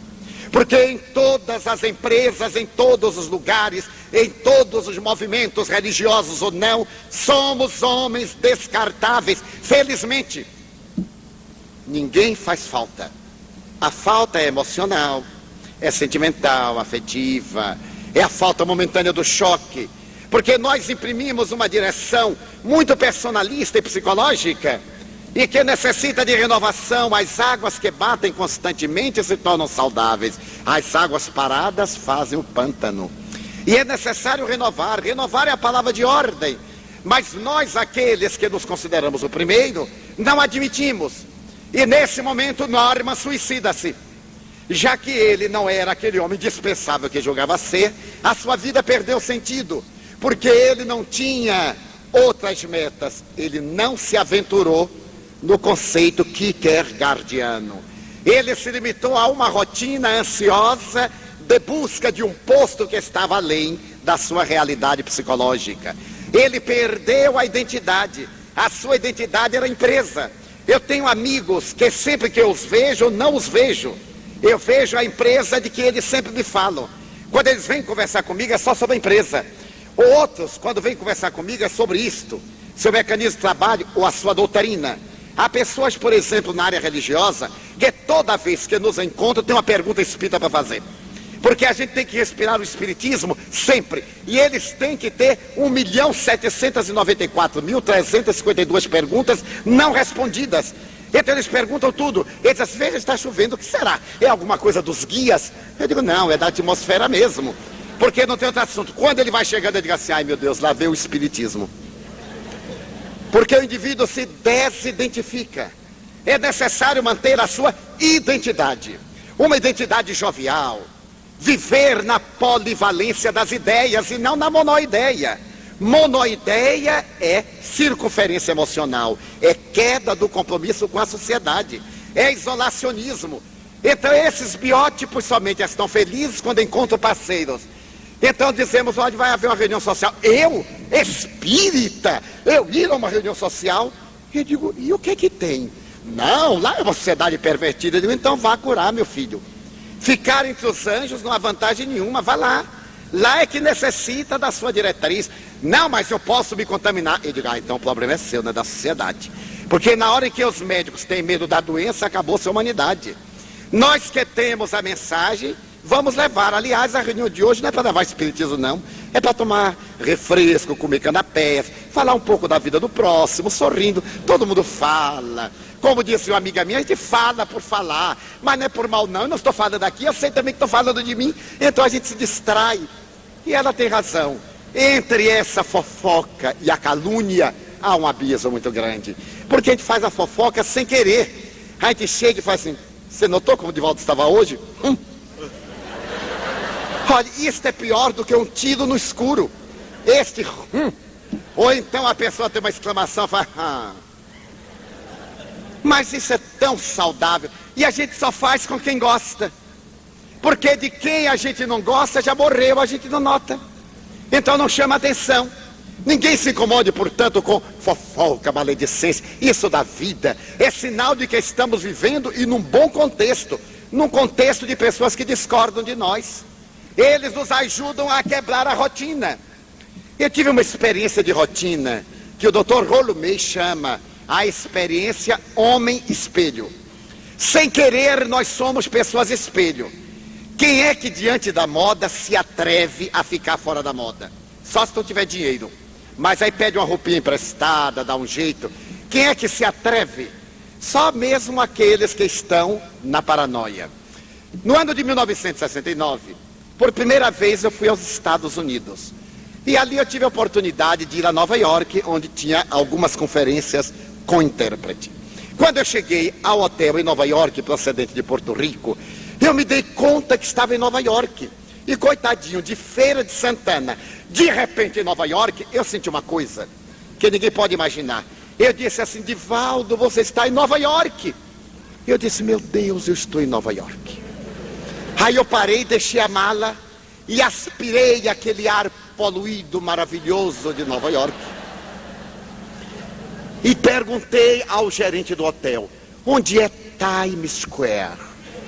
Porque em todas as empresas, em todos os lugares, em todos os movimentos religiosos ou não, somos homens descartáveis. Felizmente, ninguém faz falta. A falta é emocional, é sentimental, afetiva, é a falta momentânea do choque. Porque nós imprimimos uma direção muito personalista e psicológica, e que necessita de renovação. As águas que batem constantemente se tornam saudáveis. As águas paradas fazem o pântano. E é necessário renovar. Renovar é a palavra de ordem. Mas nós, aqueles que nos consideramos o primeiro, não admitimos. E nesse momento Norman suicida-se. Já que ele não era aquele homem dispensável que julgava ser, a sua vida perdeu sentido. Porque ele não tinha outras metas. Ele não se aventurou no conceito kierkegaardiano. Ele se limitou a uma rotina ansiosa de busca de um posto que estava além da sua realidade psicológica. Ele perdeu a identidade. A sua identidade era a empresa. Eu tenho amigos que sempre que eu os vejo, não os vejo. Eu vejo a empresa de que eles sempre me falam. Quando eles vêm conversar comigo é só sobre a empresa. Outros, quando vêm conversar comigo, é sobre isto, seu mecanismo de trabalho ou a sua doutrina. Há pessoas, por exemplo, na área religiosa, que toda vez que nos encontram tem uma pergunta espírita para fazer. Porque a gente tem que respirar o espiritismo sempre. E eles têm que ter 1.794.352 perguntas não respondidas. Então eles perguntam tudo. Eles dizem: veja, está chovendo, o que será? É alguma coisa dos guias? Eu digo: não, é da atmosfera mesmo. Porque não tem outro assunto. Quando ele vai chegando, eu digo assim: ai meu Deus, lá veio o espiritismo. Porque o indivíduo se desidentifica. é necessário manter a sua identidade. Uma identidade jovial. Viver na polivalência das ideias e não na monoideia. Monoideia é circunferência emocional, é queda do compromisso com a sociedade, é isolacionismo. Então esses biótipos somente estão felizes quando encontram parceiros. Então dizemos, olha, vai haver uma reunião social. Eu, espírita, eu ir a uma reunião social? Eu digo, e o que tem? Não, lá é uma sociedade pervertida. Eu digo, então vá curar, meu filho. Ficar entre os anjos não há vantagem nenhuma, vá lá. Lá é que necessita da sua diretriz. Não, mas eu posso me contaminar. Eu digo, então o problema é seu, não é da sociedade. Porque na hora em que os médicos têm medo da doença, acabou-se a humanidade. Nós que temos a mensagem, vamos levar. Aliás, a reunião de hoje não é para levar espiritismo, não. É para tomar refresco, comer canapés, falar um pouco da vida do próximo, sorrindo. Todo mundo fala. Como disse uma amiga minha, a gente fala por falar, mas não é por mal não, eu não estou falando aqui, eu sei também que estou falando de mim, então a gente se distrai. E ela tem razão, entre essa fofoca e a calúnia, há um abismo muito grande, porque a gente faz a fofoca sem querer, a gente chega e faz assim, você notou como o Divaldo estava hoje? Olha, isso é pior do que um tiro no escuro, ou então a pessoa tem uma exclamação e fala, mas isso é tão saudável. E a gente só faz com quem gosta. Porque de quem a gente não gosta já morreu, a gente não nota. Então não chama atenção. Ninguém se incomode, portanto, com fofoca, maledicência. Isso da vida é sinal de que estamos vivendo e num bom contexto. Num contexto de pessoas que discordam de nós. Eles nos ajudam a quebrar a rotina. Eu tive uma experiência de rotina que o Dr. Rollo May chama a experiência homem-espelho. Sem querer, nós somos pessoas espelho. Quem é que diante da moda se atreve a ficar fora da moda? Só se não tiver dinheiro. Mas aí pede uma roupinha emprestada, dá um jeito. Quem é que se atreve? Só mesmo aqueles que estão na paranoia. No ano de 1969, por primeira vez eu fui aos Estados Unidos. E ali eu tive a oportunidade de ir a Nova York, onde tinha algumas conferências com intérprete. Quando eu cheguei ao hotel em Nova York, procedente de Porto Rico, eu me dei conta que estava em Nova York. E coitadinho, de Feira de Santana, de repente em Nova York, eu senti uma coisa que ninguém pode imaginar. Eu disse assim, Divaldo, você está em Nova York. Eu disse, meu Deus, eu estou em Nova York. Aí eu parei, deixei a mala e aspirei aquele ar poluído, maravilhoso de Nova York. E perguntei ao gerente do hotel, onde é Times Square?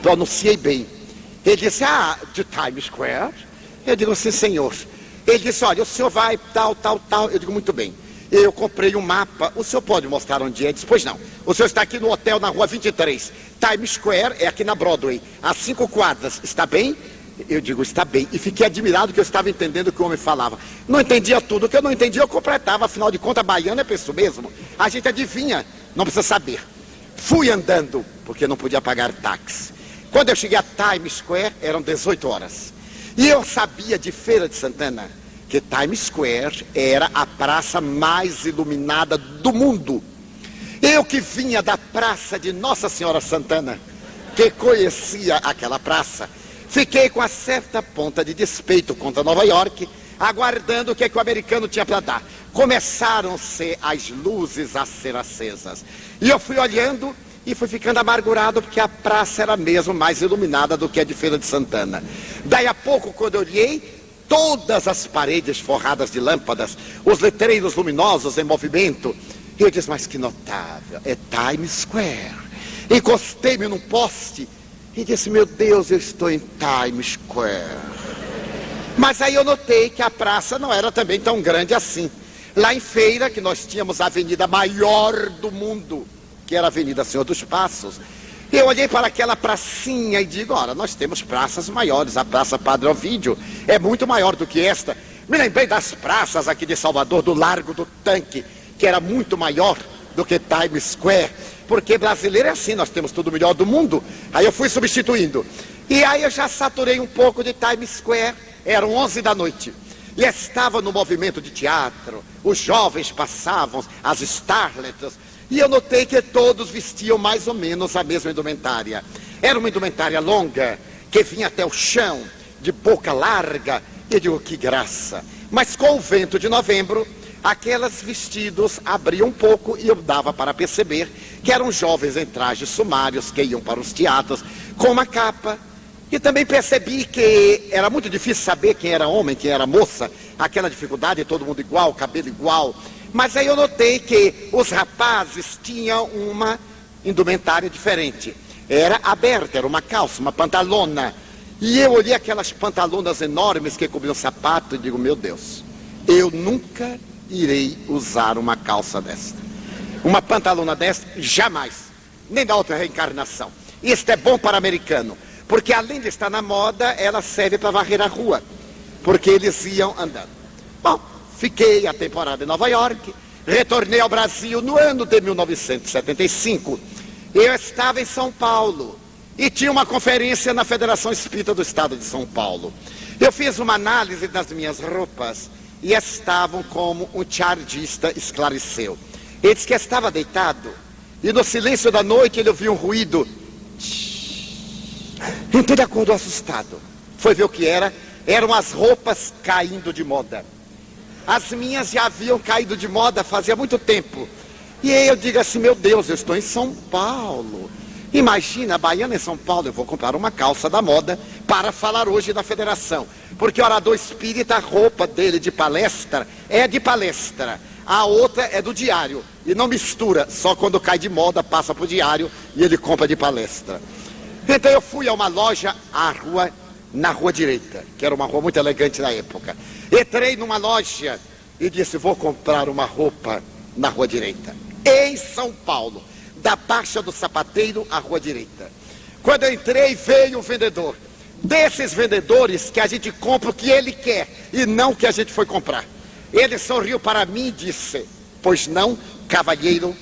Pronunciei bem. Ele disse, de Times Square? Eu digo, sim, senhor. Ele disse, olha, o senhor vai tal. Eu digo, muito bem. Eu comprei um mapa, o senhor pode mostrar onde é? Ele disse, pois não. O senhor está aqui no hotel na rua 23. Times Square é aqui na Broadway, a 5 quadras. Está bem? Eu digo, está bem. E fiquei admirado que eu estava entendendo o que o homem falava. Não entendia tudo, o que eu não entendia eu completava. Afinal de contas, baiano é isso mesmo. A gente adivinha, não precisa saber. Fui andando, porque não podia pagar táxi. Quando eu cheguei a Times Square, eram 18 horas. E eu sabia de Feira de Santana que Times Square era a praça mais iluminada do mundo. Eu que vinha da praça de Nossa Senhora Santana, que conhecia aquela praça, fiquei com uma certa ponta de despeito contra Nova York, aguardando o que o americano tinha para dar. Começaram-se as luzes a ser acesas. E eu fui olhando e fui ficando amargurado, porque a praça era mesmo mais iluminada do que a de Feira de Santana. Daí a pouco, quando eu olhei, todas as paredes forradas de lâmpadas, os letreiros luminosos em movimento. E eu disse, mas que notável, é Times Square. Encostei-me num poste e disse, meu Deus, eu estou em Times Square. Mas aí eu notei que a praça não era também tão grande assim. Lá em Feira, que nós tínhamos a avenida maior do mundo, que era a Avenida Senhor dos Passos, eu olhei para aquela pracinha e digo, ora, nós temos praças maiores, a Praça Padre Ovídio é muito maior do que esta. Me lembrei das praças aqui de Salvador, do Largo do Tanque, que era muito maior do que Times Square, porque brasileiro é assim, nós temos tudo melhor do mundo. Aí eu fui substituindo, e aí eu já saturei um pouco de Times Square, eram 11 da noite, e estava no movimento de teatro, os jovens passavam, as starlets, E eu notei que todos vestiam mais ou menos a mesma indumentária. Era uma indumentária longa, que vinha até o chão, de boca larga. E eu digo, que graça. Mas com o vento de novembro, aqueles vestidos abriam um pouco e eu dava para perceber que eram jovens em trajes sumários que iam para os teatros com uma capa. E também percebi que era muito difícil saber quem era homem, quem era moça. Aquela dificuldade, todo mundo igual, cabelo igual. Mas aí eu notei que os rapazes tinham uma indumentária diferente. Era aberta, era uma calça, uma pantalona. E eu olhei aquelas pantalonas enormes que cobriam o sapato e digo, meu Deus, eu nunca irei usar uma calça desta. Uma pantalona desta, jamais. Nem da outra reencarnação. Isto é bom para americano. Porque além de estar na moda, ela serve para varrer a rua. Porque eles iam andando. Bom, fiquei a temporada em Nova York. Retornei ao Brasil no ano de 1975. Eu estava em São Paulo. E tinha uma conferência na Federação Espírita do Estado de São Paulo. Eu fiz uma análise das minhas roupas. E estavam como um chargista esclareceu. Ele disse que estava deitado. E no silêncio da noite ele ouviu um ruído. Então ele acordou assustado. Foi ver o que era. Eram as roupas caindo de moda. As minhas já haviam caído de moda fazia muito tempo. E aí eu digo assim, meu Deus, eu estou em São Paulo. Imagina, a Baiana em São Paulo, eu vou comprar uma calça da moda para falar hoje da federação. Porque o orador espírita, a roupa dele de palestra é de palestra. A outra é do diário. E não mistura, só quando cai de moda passa para o diário e ele compra de palestra. Então eu fui a uma loja na rua direita, que era uma rua muito elegante na época. Entrei numa loja e disse, vou comprar uma roupa na rua direita. Em São Paulo, da Baixa do Sapateiro à rua direita. Quando eu entrei, veio um vendedor. Desses vendedores que a gente compra o que ele quer e não o que a gente foi comprar. Ele sorriu para mim e disse, pois não, cavalheiro?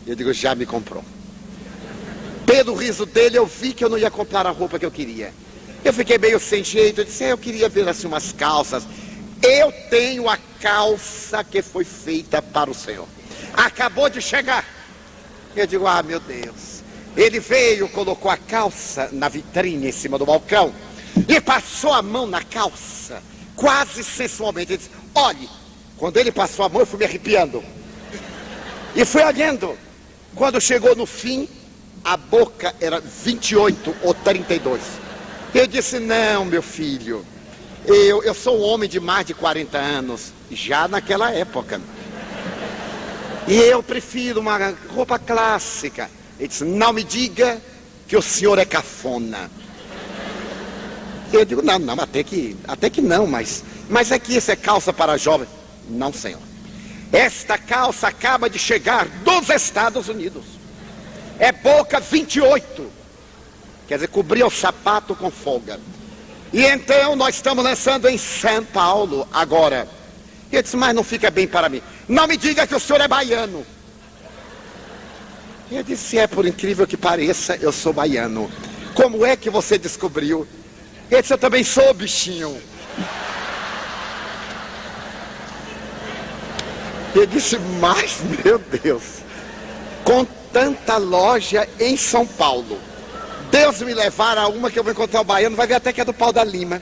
Eu digo, já me comprou. Pelo riso dele, eu vi que eu não ia comprar a roupa que eu queria. Eu fiquei meio sem jeito, eu disse, eu queria ver assim umas calças. Eu tenho a calça que foi feita para o senhor. Acabou de chegar. Eu digo, ah, meu Deus. Ele veio, colocou a calça na vitrine em cima do balcão e passou a mão na calça, quase sensualmente. Ele disse, olhe. Quando ele passou a mão, eu fui me arrepiando. E fui olhando. Quando chegou no fim, a boca era 28 ou 32. Eu disse, não, meu filho, eu sou um homem de mais de 40 anos, já naquela época. E eu prefiro uma roupa clássica. Ele disse, não me diga que o senhor é cafona. Eu digo, não, até que não, mas aqui isso é calça para jovem. Não, senhor. Esta calça acaba de chegar dos Estados Unidos. É boca 28. Quer dizer, cobria o sapato com folga. E então nós estamos lançando em São Paulo agora. E eu disse, mas não fica bem para mim. Não me diga que o senhor é baiano. E eu disse, é por incrível que pareça, eu sou baiano. Como é que você descobriu? Ele disse, eu também sou, bichinho. Eu disse, mas, meu Deus, com tanta loja em São Paulo, Deus me levar a uma que eu vou encontrar o baiano, vai ver até que é do Pau da Lima.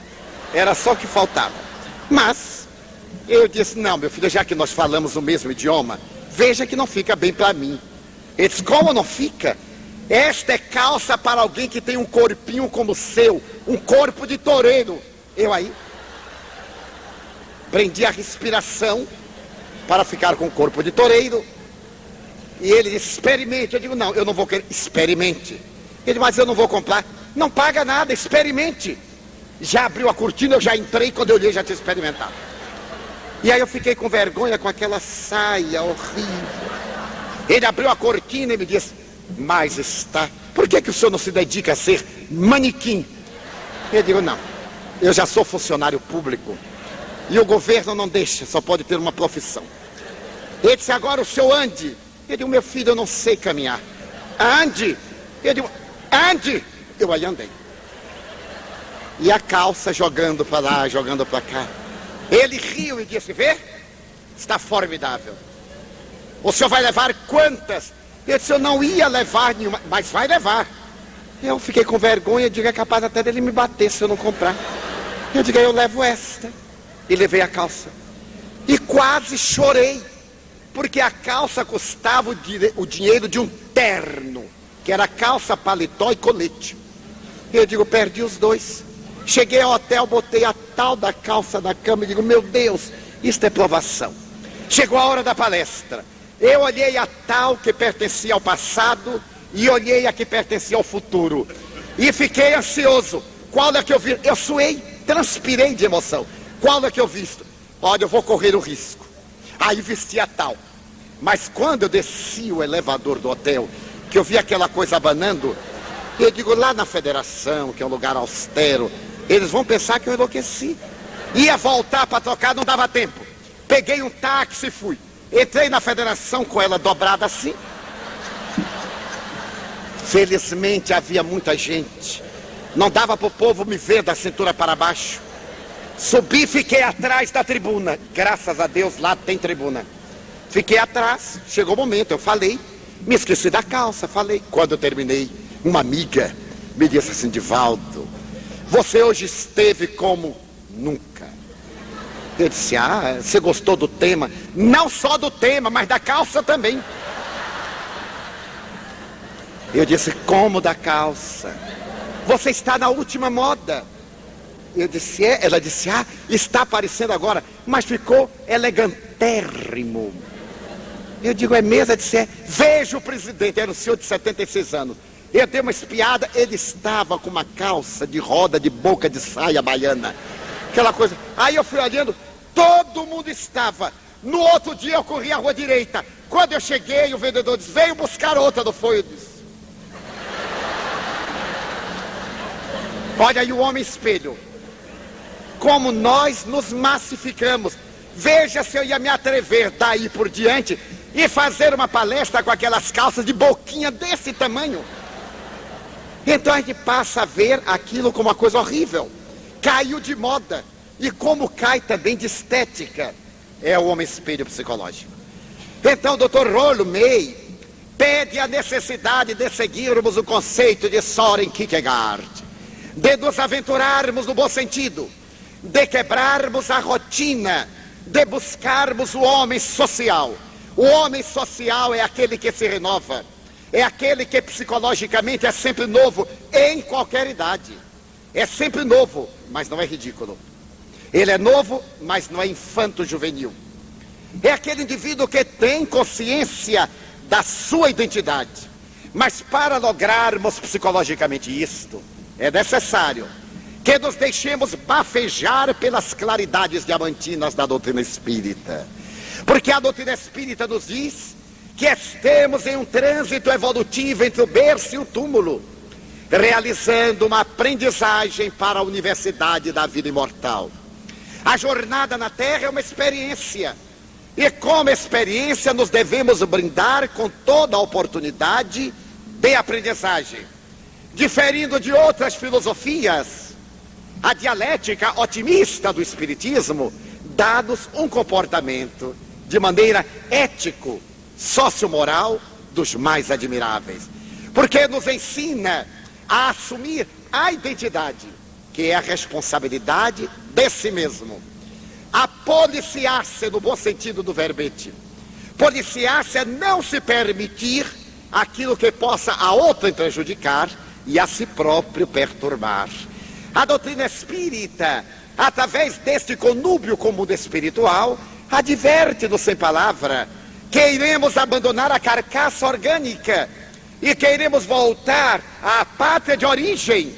Era só o que faltava. Mas eu disse, não, meu filho, já que nós falamos o mesmo idioma, veja que não fica bem para mim. Ele disse, como não fica? Esta é calça para alguém que tem um corpinho como o seu, um corpo de toureiro. Eu aí prendi a respiração para ficar com o corpo de toureiro. E ele disse, experimente. Eu digo, não, eu não vou querer. Experimente. Ele disse, mas eu não vou comprar. Não paga nada, experimente. Já abriu a cortina, eu já entrei, quando eu olhei já tinha experimentado. E aí eu fiquei com vergonha com aquela saia horrível. Ele abriu a cortina e me disse, mas está... Por que o senhor não se dedica a ser manequim? Eu digo, não, eu já sou funcionário público. E o governo não deixa, só pode ter uma profissão. Ele disse, agora o senhor ande. Eu digo, meu filho, eu não sei caminhar. Ande. Eu digo, ande. Eu aí andei. E a calça jogando para lá, jogando para cá. Ele riu e disse, vê? Está formidável. O senhor vai levar quantas? Eu disse, eu não ia levar nenhuma, mas vai levar. Eu fiquei com vergonha, eu digo, é capaz até dele me bater se eu não comprar. Eu digo, eu levo esta. E levei a calça. E quase chorei, porque a calça custava o dinheiro de um terno, que era calça, paletó e colete. Eu digo, perdi os dois. Cheguei ao hotel, botei a tal da calça na cama e digo, meu Deus, isto é provação. Chegou a hora da palestra. Eu olhei a tal que pertencia ao passado e olhei a que pertencia ao futuro. E fiquei ansioso. Qual é que eu vi? Eu suei, transpirei de emoção. Qual é que eu visto? Olha, eu vou correr o risco. Aí vesti a tal. Mas quando eu desci o elevador do hotel, que eu vi aquela coisa abanando, eu digo, lá na Federação, que é um lugar austero, eles vão pensar que eu enlouqueci. Ia voltar para trocar, não dava tempo. Peguei um táxi e fui. Entrei na Federação com ela dobrada assim. Felizmente havia muita gente. Não dava para o povo me ver da cintura para baixo. Subi e fiquei atrás da tribuna. Graças a Deus lá tem tribuna. Fiquei atrás, chegou o momento, eu falei. Me esqueci da calça, falei. Quando eu terminei, uma amiga me disse assim, Divaldo, você hoje esteve como nunca. Eu disse, você gostou do tema? Não só do tema, mas da calça também. Eu disse, como da calça? Você está na última moda. Eu disse, ela disse, está aparecendo agora, mas ficou elegantérrimo. Eu digo, é mesmo? Ela disse, veja o presidente, era um senhor de 76 anos. Eu dei uma espiada, ele estava com uma calça de roda de boca de saia baiana. Aquela coisa. Aí eu fui olhando, todo mundo estava. No outro dia eu corri a rua direita. Quando eu cheguei, o vendedor disse, veio buscar outra, não foi? Eu disse, olha aí o homem espelho. Como nós nos massificamos. Veja se eu ia me atrever daí por diante e fazer uma palestra com aquelas calças de boquinha desse tamanho. Então a gente passa a ver aquilo como uma coisa horrível. Caiu de moda. E como cai também de estética. É o homem espelho psicológico. Então o Dr. Rollo May pede a necessidade de seguirmos o conceito de Søren Kierkegaard, de nos aventurarmos no bom sentido, de quebrarmos a rotina, de buscarmos o homem social. O homem social é aquele que se renova, é aquele que psicologicamente é sempre novo, em qualquer idade. É sempre novo, mas não é ridículo. Ele é novo, mas não é infanto-juvenil. É aquele indivíduo que tem consciência da sua identidade. Mas para lograrmos psicologicamente isto, é necessário que nos deixemos bafejar pelas claridades diamantinas da doutrina espírita. Porque a doutrina espírita nos diz que estamos em um trânsito evolutivo entre o berço e o túmulo, realizando uma aprendizagem para a universidade da vida imortal. A jornada na Terra é uma experiência, e como experiência nos devemos brindar com toda a oportunidade de aprendizagem. Diferindo de outras filosofias, a dialética otimista do Espiritismo dá-nos um comportamento de maneira ético, sociomoral dos mais admiráveis, porque nos ensina a assumir a identidade, que é a responsabilidade de si mesmo, a policiar-se no bom sentido do verbete. Policiar-se é não se permitir aquilo que possa a outrem prejudicar e a si próprio perturbar. A doutrina espírita, através deste conúbio com o mundo espiritual, adverte-nos sem palavra que iremos abandonar a carcaça orgânica e que iremos voltar à pátria de origem.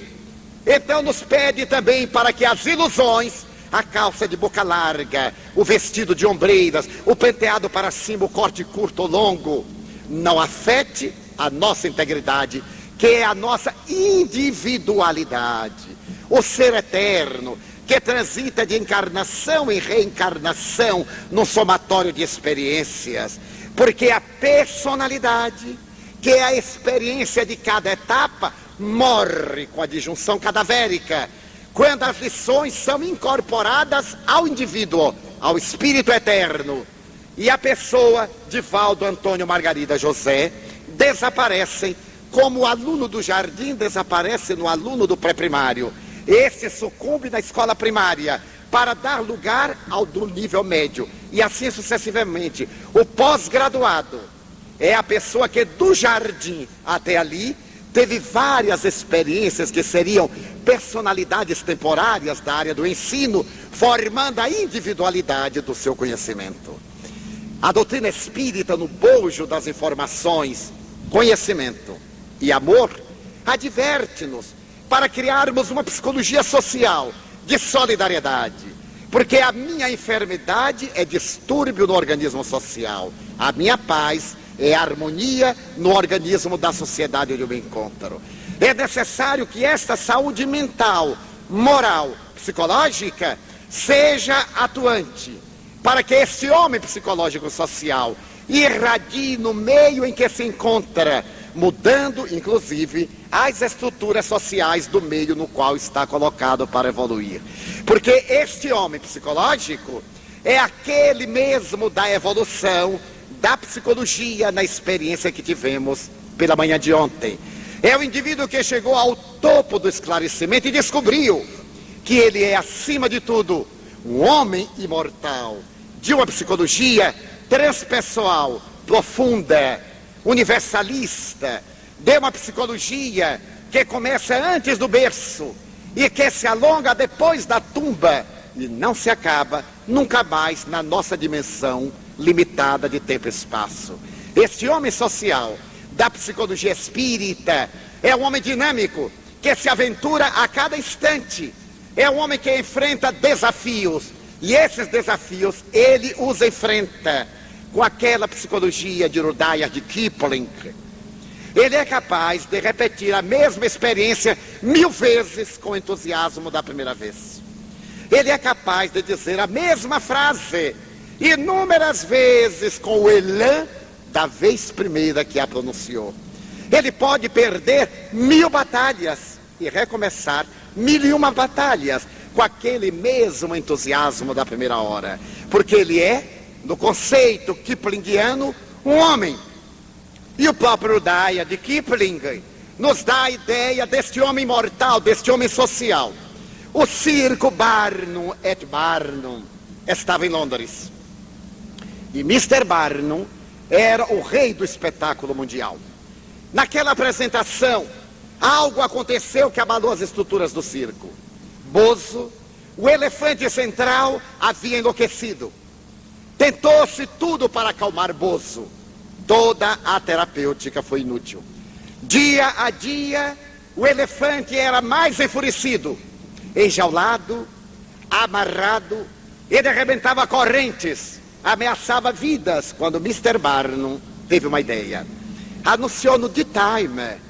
Então nos pede também para que as ilusões, a calça de boca larga, o vestido de ombreiras, o penteado para cima, o corte curto ou longo, não afete a nossa integridade, que é a nossa individualidade, o ser eterno, que transita de encarnação em reencarnação num somatório de experiências, porque a personalidade, que é a experiência de cada etapa, morre com a disjunção cadavérica, quando as lições são incorporadas ao indivíduo, ao espírito eterno, e a pessoa, Divaldo Antônio Margarida José, desaparecem, como o aluno do jardim desaparece no aluno do pré-primário. Este sucumbe na escola primária para dar lugar ao do nível médio, e assim sucessivamente. O pós-graduado é a pessoa que do jardim até ali teve várias experiências que seriam personalidades temporárias da área do ensino, formando a individualidade do seu conhecimento. A doutrina espírita, no bojo das informações, conhecimento e amor, adverte-nos para criarmos uma psicologia social de solidariedade, porque a minha enfermidade é distúrbio no organismo social, a minha paz é harmonia no organismo da sociedade onde eu me encontro. É necessário que esta saúde mental, moral, psicológica seja atuante, para que este homem psicológico social irradie no meio em que se encontra, mudando inclusive as estruturas sociais do meio no qual está colocado para evoluir. Porque este homem psicológico é aquele mesmo da evolução da psicologia na experiência que tivemos pela manhã de ontem. É o indivíduo que chegou ao topo do esclarecimento e descobriu que ele é, acima de tudo, um homem imortal, de uma psicologia transpessoal, profunda, universalista, de uma psicologia que começa antes do berço e que se alonga depois da tumba e não se acaba nunca mais na nossa dimensão limitada de tempo e espaço. Este homem social da psicologia espírita é um homem dinâmico que se aventura a cada instante, é um homem que enfrenta desafios, e esses desafios ele os enfrenta com aquela psicologia de Rudyard Kipling. Ele é capaz de repetir a mesma experiência 1000 vezes com entusiasmo da primeira vez. Ele é capaz de dizer a mesma frase inúmeras vezes com o elan da vez primeira que a pronunciou. Ele pode perder 1000 batalhas e recomeçar 1001 batalhas com aquele mesmo entusiasmo da primeira hora, porque ele é, no conceito kiplingiano, um homem. E o próprio Rudyard Kipling nos dá a ideia deste homem mortal, deste homem social. O circo Barnum et Barnum estava em Londres. E Mr. Barnum era o rei do espetáculo mundial. Naquela apresentação, algo aconteceu que abalou as estruturas do circo. Bozo, o elefante central, havia enlouquecido. Tentou-se tudo para acalmar Bozo. Toda a terapêutica foi inútil. Dia a dia, o elefante era mais enfurecido. Enjaulado, amarrado, ele arrebentava correntes, ameaçava vidas, quando Mr. Barnum teve uma ideia. Anunciou no The Time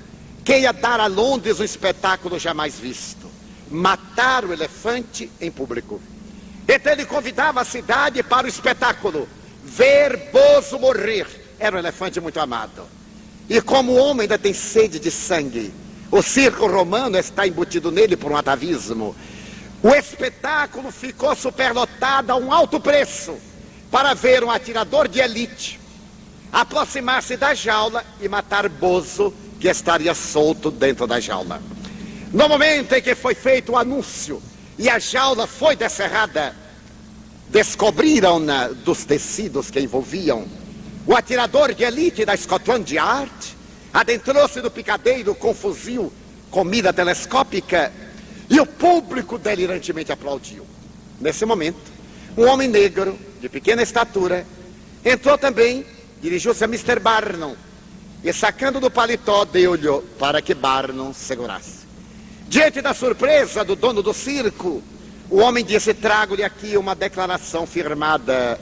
que ia dar a Londres um espetáculo jamais visto: matar o elefante em público. Então ele convidava a cidade para o espetáculo, ver Bozo morrer. Era um elefante muito amado. E como o homem ainda tem sede de sangue, o circo romano está embutido nele por um atavismo. O espetáculo ficou superlotado a um alto preço para ver um atirador de elite aproximar-se da jaula e matar Bozo, que estaria solto dentro da jaula. No momento em que foi feito o anúncio e a jaula foi descerrada, descobriram-na dos tecidos que envolviam. O atirador de elite da Scotland Yard adentrou-se no picadeiro com fuzil com mira telescópica e o público delirantemente aplaudiu. Nesse momento, um homem negro, de pequena estatura, entrou também, dirigiu-se a Mr. Barnum e, sacando do paletó, deu-lhe para que Barnum segurasse. Diante da surpresa do dono do circo, o homem disse: trago-lhe aqui uma declaração firmada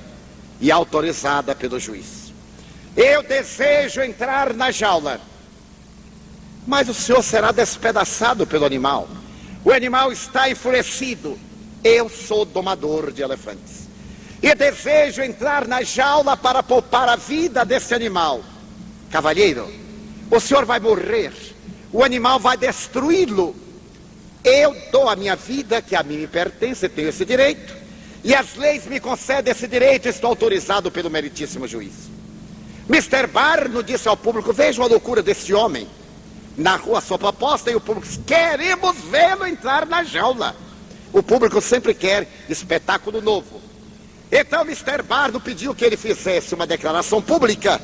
e autorizada pelo juiz. Eu desejo entrar na jaula, mas o senhor será despedaçado pelo animal. O animal está enfurecido. Eu sou domador de elefantes e desejo entrar na jaula para poupar a vida desse animal. Cavalheiro, o senhor vai morrer, o animal vai destruí-lo. Eu dou a minha vida, que a mim me pertence, tenho esse direito, E as leis me concedem esse direito, estou autorizado pelo meritíssimo juiz. Mr. Barnum disse ao público: vejam a loucura desse homem. Narrou a sua proposta e o público disse: queremos vê-lo entrar na jaula. O público sempre quer espetáculo novo. Então Mr. Barnum pediu que ele fizesse uma declaração pública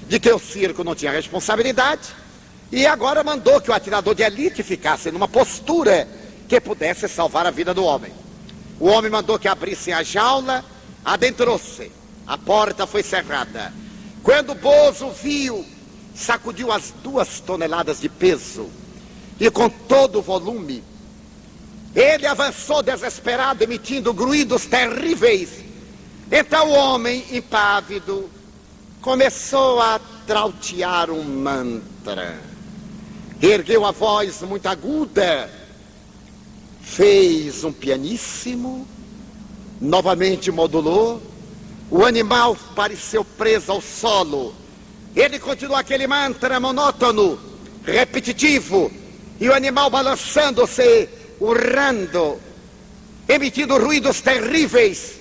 de que o circo não tinha responsabilidade, e agora mandou que o atirador de elite ficasse numa postura que pudesse salvar a vida do homem. O homem mandou que abrissem a jaula, adentrou-se, a porta foi cerrada. Quando o Bozo viu, sacudiu as 2 toneladas de peso e com todo o volume, ele avançou desesperado, emitindo grunhidos terríveis. Então o homem, impávido, começou a trautear um mantra. Ergueu a voz muito aguda, fez um pianíssimo, novamente modulou. O animal pareceu preso ao solo. Ele continuou aquele mantra monótono, repetitivo, e o animal balançando-se, urrando, emitindo ruídos terríveis,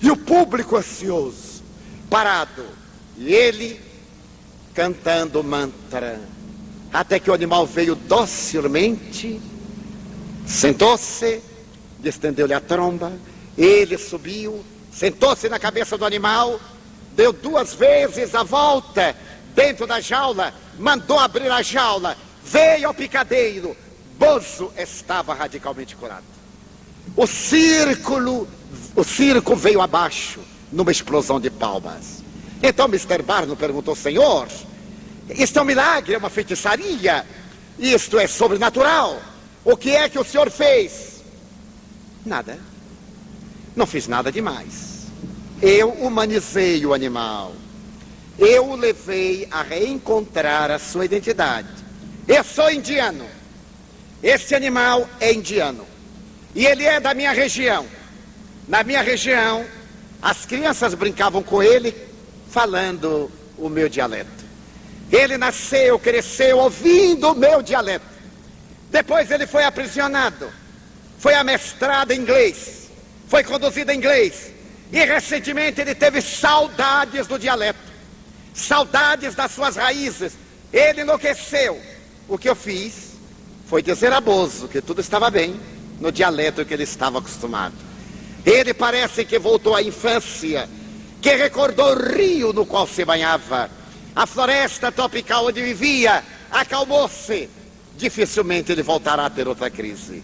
e o público ansioso, parado, e ele cantando o mantra, até que o animal veio docilmente, sentou-se, estendeu-lhe a tromba, ele subiu, sentou-se na cabeça do animal, deu 2 vezes a volta dentro da jaula, mandou abrir a jaula, veio ao picadeiro. Bozo estava radicalmente curado. O circo veio abaixo numa explosão de palmas. Então Mr. Barnum perguntou: senhor, isto é um milagre, é uma feitiçaria, isto é sobrenatural, o que é que o senhor fez? Nada, não fiz nada demais. Eu humanizei o animal, eu o levei a reencontrar a sua identidade. Eu sou indiano, este animal é indiano, e ele é da minha região. Na minha região, as crianças brincavam com ele, falando o meu dialeto. Ele nasceu, cresceu ouvindo o meu dialeto. Depois ele foi aprisionado, foi amestrado em inglês, foi conduzido em inglês, e recentemente ele teve saudades do dialeto, saudades das suas raízes. Ele enlouqueceu. O que eu fiz foi dizer a Bozo que tudo estava bem no dialeto que ele estava acostumado. Ele parece que voltou à infância, que recordou o rio no qual se banhava, a floresta tropical onde vivia, acalmou-se. Dificilmente ele voltará a ter outra crise.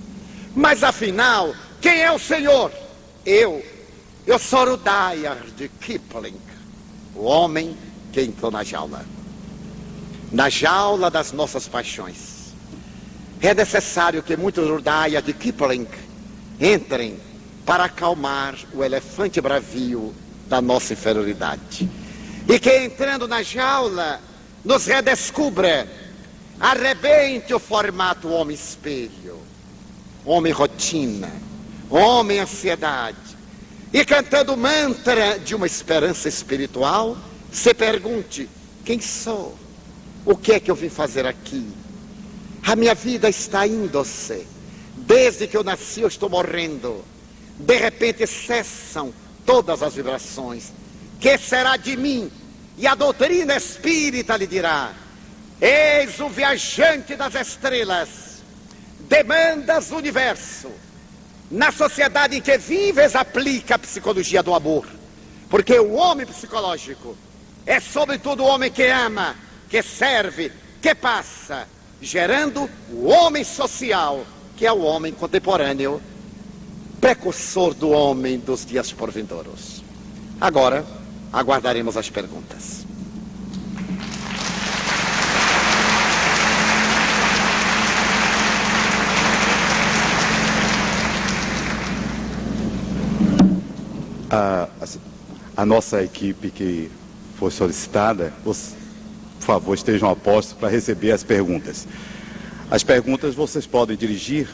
Mas afinal, quem é o senhor? Eu sou Rudyard Kipling, o homem que entrou na jaula das nossas paixões. É necessário que muitos Rudyard Kipling entrem para acalmar o elefante bravio da nossa inferioridade. E que entrando na jaula, nos redescubra, arrebente o formato homem espelho, homem rotina, homem ansiedade. E cantando o mantra de uma esperança espiritual, se pergunte: quem sou? O que é que eu vim fazer aqui? A minha vida está indo-se. Desde que eu nasci eu estou morrendo. De repente cessam todas as vibrações. Que será de mim? E a doutrina espírita lhe dirá: eis o viajante das estrelas, demandas do universo. Na sociedade em que vives, aplica a psicologia do amor. Porque o homem psicológico é sobretudo o homem que ama, que serve, que passa, gerando o homem social, que é o homem contemporâneo, precursor do homem dos dias por vindouros. Agora, aguardaremos as perguntas. A nossa equipe que foi solicitada, por favor, estejam a postos para receber as perguntas. As perguntas vocês podem dirigir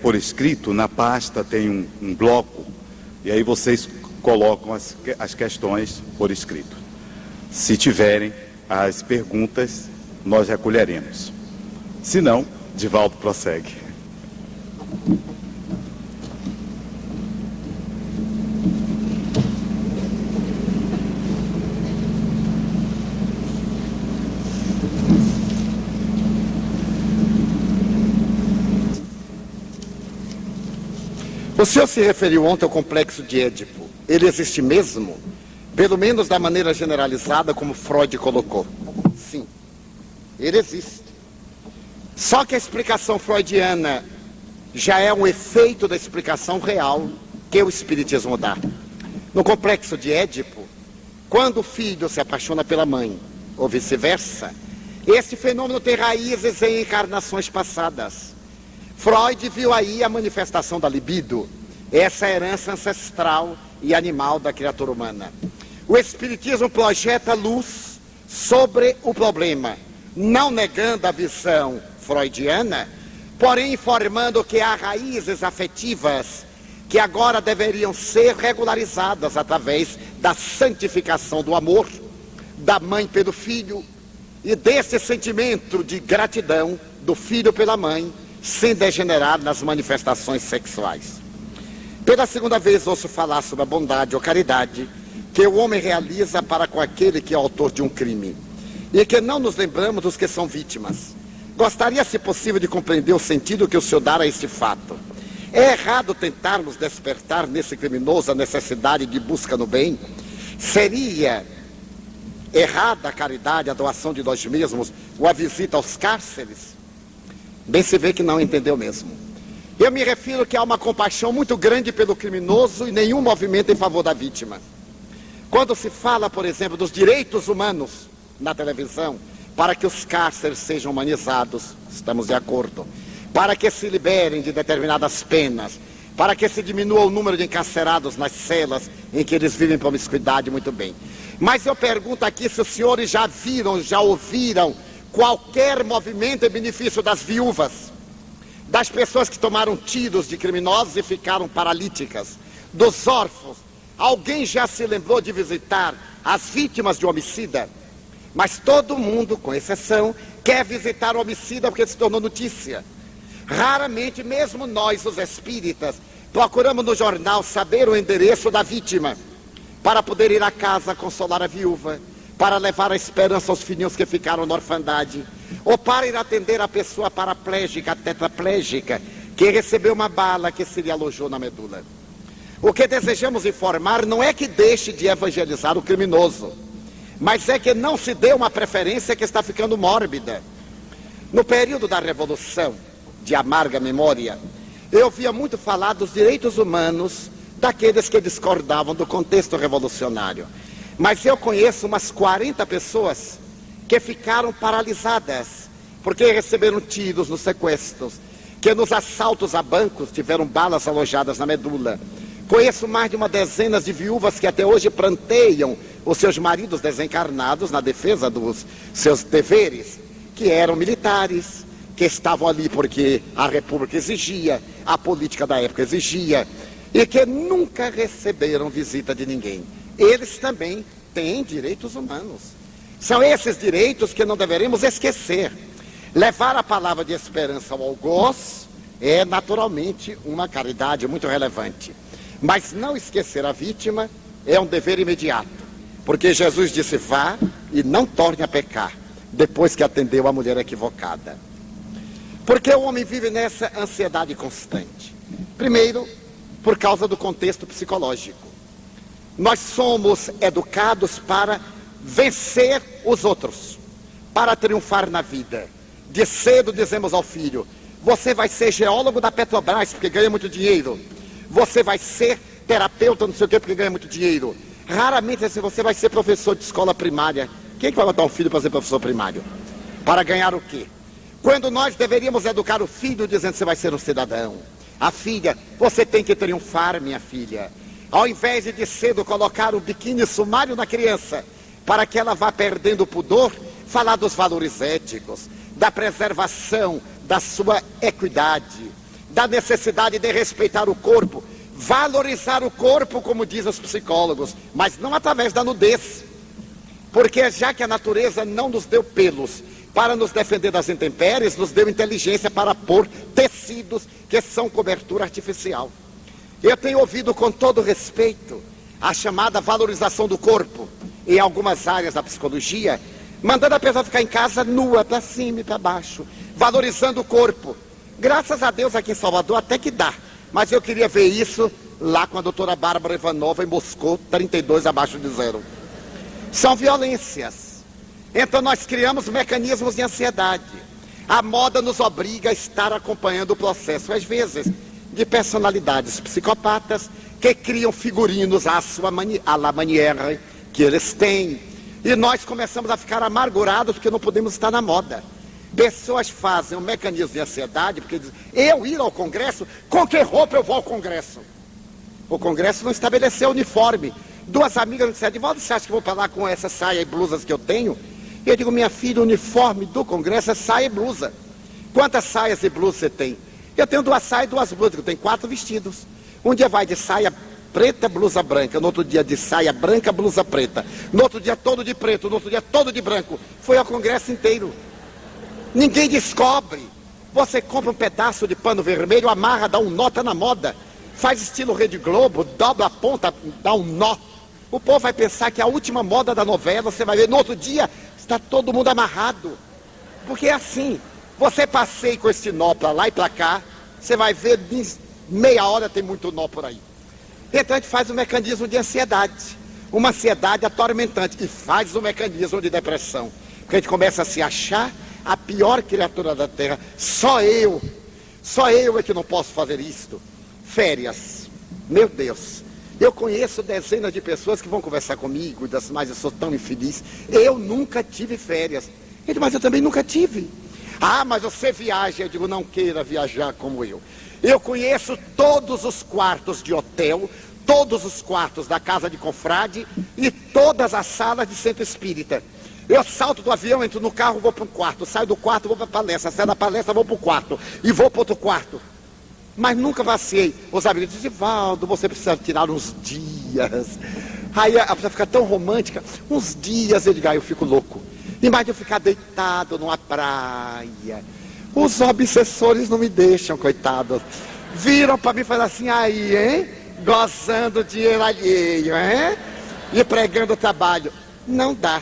por escrito, na pasta tem um bloco, e aí vocês colocam as questões por escrito. Se tiverem as perguntas, nós recolheremos. Se não, Divaldo prossegue. O senhor se referiu ontem ao complexo de Édipo. Ele existe mesmo? Pelo menos da maneira generalizada como Freud colocou. Sim, ele existe. Só que a explicação freudiana já é um efeito da explicação real que o espiritismo dá. No complexo de Édipo, quando o filho se apaixona pela mãe, ou vice-versa, esse fenômeno tem raízes em encarnações passadas. Freud viu aí a manifestação da libido, essa herança ancestral e animal da criatura humana. O espiritismo projeta luz sobre o problema, não negando a visão freudiana, porém informando que há raízes afetivas que agora deveriam ser regularizadas através da santificação do amor, da mãe pelo filho, e desse sentimento de gratidão do filho pela mãe, sem degenerar nas manifestações sexuais. Pela segunda vez ouço falar sobre a bondade ou caridade que o homem realiza para com aquele que é autor de um crime, e que não nos lembramos dos que são vítimas. Gostaria, se possível, de compreender o sentido que o senhor dá a este fato. É errado tentarmos despertar nesse criminoso a necessidade de busca no bem? Seria errada a caridade, a doação de nós mesmos, ou a visita aos cárceres? Bem se vê que não entendeu mesmo. Eu me refiro que há uma compaixão muito grande pelo criminoso e nenhum movimento em favor da vítima. Quando se fala, por exemplo, dos direitos humanos na televisão, para que os cárceres sejam humanizados, estamos de acordo. Para que se liberem de determinadas penas, para que se diminua o número de encarcerados nas celas em que eles vivem promiscuidade, muito bem. Mas eu pergunto aqui se os senhores já viram, já ouviram qualquer movimento em benefício das viúvas, das pessoas que tomaram tiros de criminosos e ficaram paralíticas, dos órfãos. Alguém já se lembrou de visitar as vítimas de homicida? Mas todo mundo, com exceção, quer visitar o homicida porque se tornou notícia. Raramente, mesmo nós, os espíritas, procuramos no jornal saber o endereço da vítima, para poder ir à casa consolar a viúva, para levar a esperança aos filhinhos que ficaram na orfandade, ou para ir atender a pessoa paraplégica, tetraplégica, que recebeu uma bala que se lhe alojou na medula. O que desejamos informar não é que deixe de evangelizar o criminoso, mas é que não se dê uma preferência que está ficando mórbida. No período da Revolução, de amarga memória, eu ouvia muito falar dos direitos humanos daqueles que discordavam do contexto revolucionário. Mas eu conheço umas 40 pessoas que ficaram paralisadas, porque receberam tiros nos sequestros, que nos assaltos a bancos tiveram balas alojadas na medula. Conheço mais de uma dezena de viúvas que até hoje planteiam os seus maridos desencarnados na defesa dos seus deveres, que eram militares, que estavam ali porque a República exigia, a política da época exigia, e que nunca receberam visita de ninguém. Eles também têm direitos humanos. São esses direitos que não deveremos esquecer. Levar a palavra de esperança ao algoz é naturalmente uma caridade muito relevante. Mas não esquecer a vítima é um dever imediato. Porque Jesus disse: vá e não torne a pecar, depois que atendeu a mulher equivocada. Porque o homem vive nessa ansiedade constante? Primeiro, por causa do contexto psicológico. Nós somos educados para vencer os outros, para triunfar na vida. De cedo dizemos ao filho: você vai ser geólogo da Petrobras porque ganha muito dinheiro. Você vai ser terapeuta não sei o que porque ganha muito dinheiro. Raramente assim, você vai ser professor de escola primária. Quem é que vai botar um filho para ser professor primário? Para ganhar o quê? Quando nós deveríamos educar o filho dizendo: você vai ser um cidadão. A filha: você tem que triunfar, minha filha. Ao invés de cedo colocar o biquíni sumário na criança, para que ela vá perdendo o pudor, falar dos valores éticos, da preservação da sua equidade, da necessidade de respeitar o corpo, valorizar o corpo, como dizem os psicólogos, mas não através da nudez. Porque já que a natureza não nos deu pelos para nos defender das intempéries, nos deu inteligência para pôr tecidos que são cobertura artificial. Eu tenho ouvido com todo respeito a chamada valorização do corpo em algumas áreas da psicologia, mandando a pessoa ficar em casa nua, para cima e para baixo, valorizando o corpo. Graças a Deus aqui em Salvador até que dá, Mas eu queria ver isso lá com a doutora Bárbara Ivanova em Moscou, 32 abaixo de zero. São violências. Então nós criamos mecanismos de ansiedade. A moda nos obriga a estar acompanhando o processo, às vezes, de personalidades psicopatas que criam figurinos à la manière que eles têm. E nós começamos a ficar amargurados porque não podemos estar na moda. Pessoas fazem um mecanismo de ansiedade porque dizem, eu ir ao Congresso, com que roupa eu vou ao Congresso? O Congresso não estabeleceu uniforme. Duas amigas me disseram, Divaldo, você acha que eu vou para lá com essa saia e blusas que eu tenho? E eu digo, minha filha, o uniforme do Congresso é saia e blusa. Quantas saias e blusas você tem? Eu tenho 2 saias e 2 blusas, eu tenho 4 vestidos. Um dia vai de saia preta, blusa branca, no outro dia de saia branca, blusa preta, no outro dia todo de preto, no outro dia todo de branco. Foi ao Congresso inteiro. Ninguém descobre. Você compra um pedaço de pano vermelho, amarra, dá um nó, tá na moda. Faz estilo Rede Globo, dobra a ponta, dá um nó. O povo vai pensar que é a última moda da novela, você vai ver, no outro dia está todo mundo amarrado. Porque é assim, você passeia com esse nó para lá e para cá, você vai ver, em meia hora tem muito nó por aí. Então a gente faz um mecanismo de ansiedade, uma ansiedade atormentante, e faz um mecanismo de depressão. Porque a gente começa a se achar a pior criatura da Terra. Só eu é que não posso fazer isto. Férias, meu Deus, eu conheço dezenas de pessoas que vão conversar comigo, mas eu sou tão infeliz. Eu nunca tive férias. Ele, mas eu também nunca tive. Ah, mas você viaja. Eu digo, não queira viajar como eu. Eu conheço todos os quartos de hotel, todos os quartos da casa de confrade e todas as salas de centro espírita. Eu salto do avião, entro no carro, vou para um quarto, saio do quarto, vou para a palestra, saio da palestra, vou para o quarto e vou para outro quarto. Mas nunca vaciei. Os amigos dizem, Divaldo, você precisa tirar uns dias. Aí a pessoa fica tão romântica, uns dias, eu digo, eu fico louco. Imagina eu ficar deitado numa praia. Os obsessores não me deixam, coitados. Viram para mim e falaram assim, aí, hein? Gozando dinheiro alheio, hein? E pregando o trabalho. Não dá.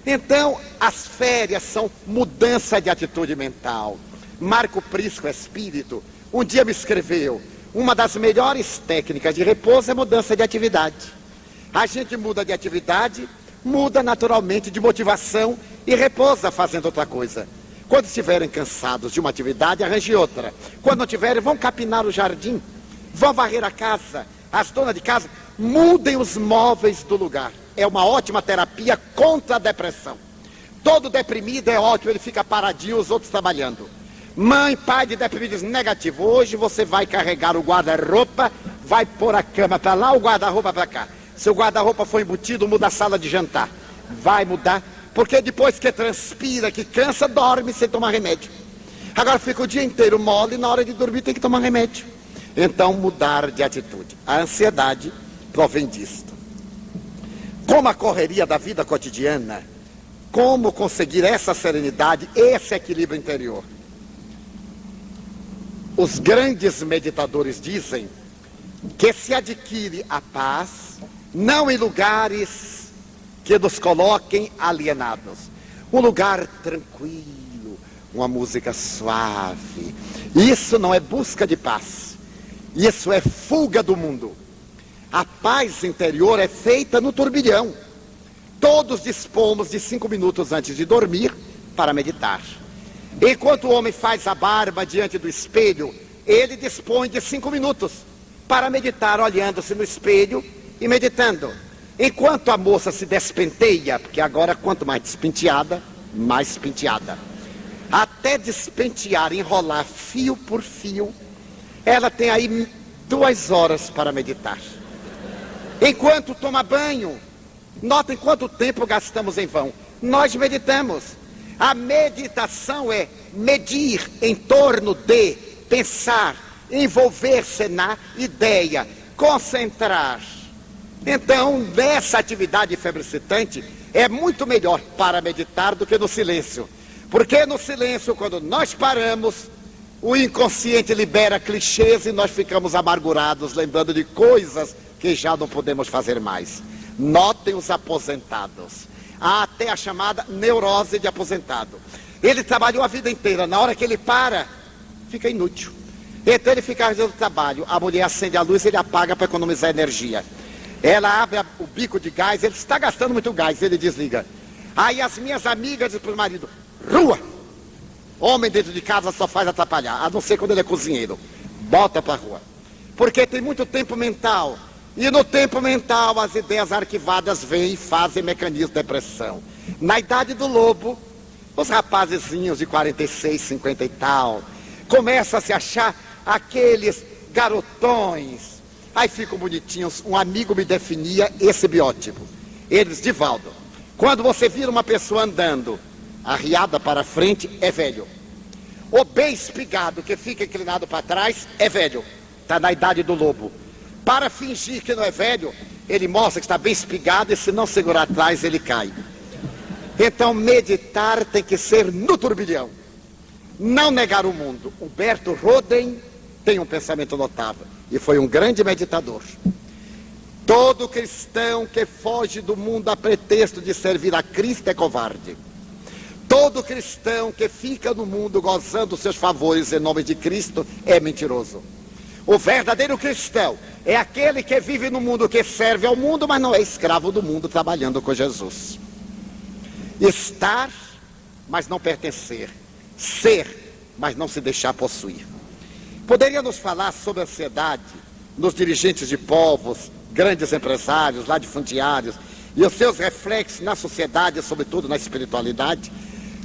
Então, as férias são mudança de atitude mental. Marco Prisco, espírito, um dia me escreveu, uma das melhores técnicas de repouso é mudança de atividade. A gente muda de atividade, muda naturalmente de motivação e repousa fazendo outra coisa. Quando estiverem cansados de uma atividade, arranje outra. Quando não tiverem, vão capinar o jardim, vão varrer a casa. As donas de casa, mudem os móveis do lugar. É uma ótima terapia contra a depressão. Todo deprimido é ótimo, ele fica paradinho, os outros trabalhando. Mãe, pai de deprimidos, negativo. Hoje você vai carregar o guarda-roupa, vai pôr a cama para lá, o guarda-roupa para cá. Se o guarda-roupa for embutido, muda a sala de jantar. Vai mudar, porque depois que transpira, que cansa, dorme sem tomar remédio. Agora fica o dia inteiro mole e na hora de dormir tem que tomar remédio. Então mudar de atitude. A ansiedade provém disto. Como a correria da vida cotidiana, como conseguir essa serenidade, esse equilíbrio interior? Os grandes meditadores dizem que se adquire a paz não em lugares que nos coloquem alienados. Um lugar tranquilo, uma música suave. Isso não é busca de paz. Isso é fuga do mundo. A paz interior é feita no turbilhão. Todos dispomos de 5 minutos antes de dormir para meditar. Enquanto o homem faz a barba diante do espelho, ele dispõe de 5 minutos para meditar, olhando-se no espelho e meditando. Enquanto a moça se despenteia, porque agora quanto mais despenteada, mais penteada. Até despentear, enrolar fio por fio, ela tem aí 2 horas para meditar. Enquanto toma banho, notem quanto tempo gastamos em vão. Nós meditamos. A meditação é medir em torno de, pensar, envolver-se na ideia, concentrar. Então, nessa atividade febricitante, é muito melhor para meditar do que no silêncio. Porque no silêncio, quando nós paramos, o inconsciente libera clichês e nós ficamos amargurados, lembrando de coisas que já não podemos fazer mais. Notem os aposentados. Há até a chamada neurose de aposentado. Ele trabalhou a vida inteira, na hora que ele para, fica inútil. Então ele fica fazendo o trabalho, a mulher acende a luz, ele apaga para economizar energia. Ela abre o bico de gás, ele está gastando muito gás, ele desliga. Aí as minhas amigas dizem para o marido, rua! Homem dentro de casa só faz atrapalhar, a não ser quando ele é cozinheiro. Bota para a rua. Porque tem muito tempo mental. E no tempo mental as ideias arquivadas vêm e fazem mecanismo de depressão. Na idade do lobo, os rapazezinhos de 46, 50 e tal, começam a se achar aqueles garotões. Aí ficam bonitinhos. Um amigo me definia esse biótipo. Ele diz, Divaldo, quando você vira uma pessoa andando arriada para frente, é velho. O bem espigado que fica inclinado para trás, é velho. Está na idade do lobo. Para fingir que não é velho, ele mostra que está bem espigado e se não segurar atrás, ele cai. Então meditar tem que ser no turbilhão. Não negar o mundo. Humberto Roden tem um pensamento notável e foi um grande meditador. Todo cristão que foge do mundo a pretexto de servir a Cristo é covarde. Todo cristão que fica no mundo gozando seus favores em nome de Cristo é mentiroso. O verdadeiro cristão é aquele que vive no mundo, que serve ao mundo, mas não é escravo do mundo, trabalhando com Jesus. Estar, mas não pertencer. Ser, mas não se deixar possuir. Poderíamos falar sobre a ansiedade nos dirigentes de povos, grandes empresários, latifundiários, e os seus reflexos na sociedade, sobretudo na espiritualidade.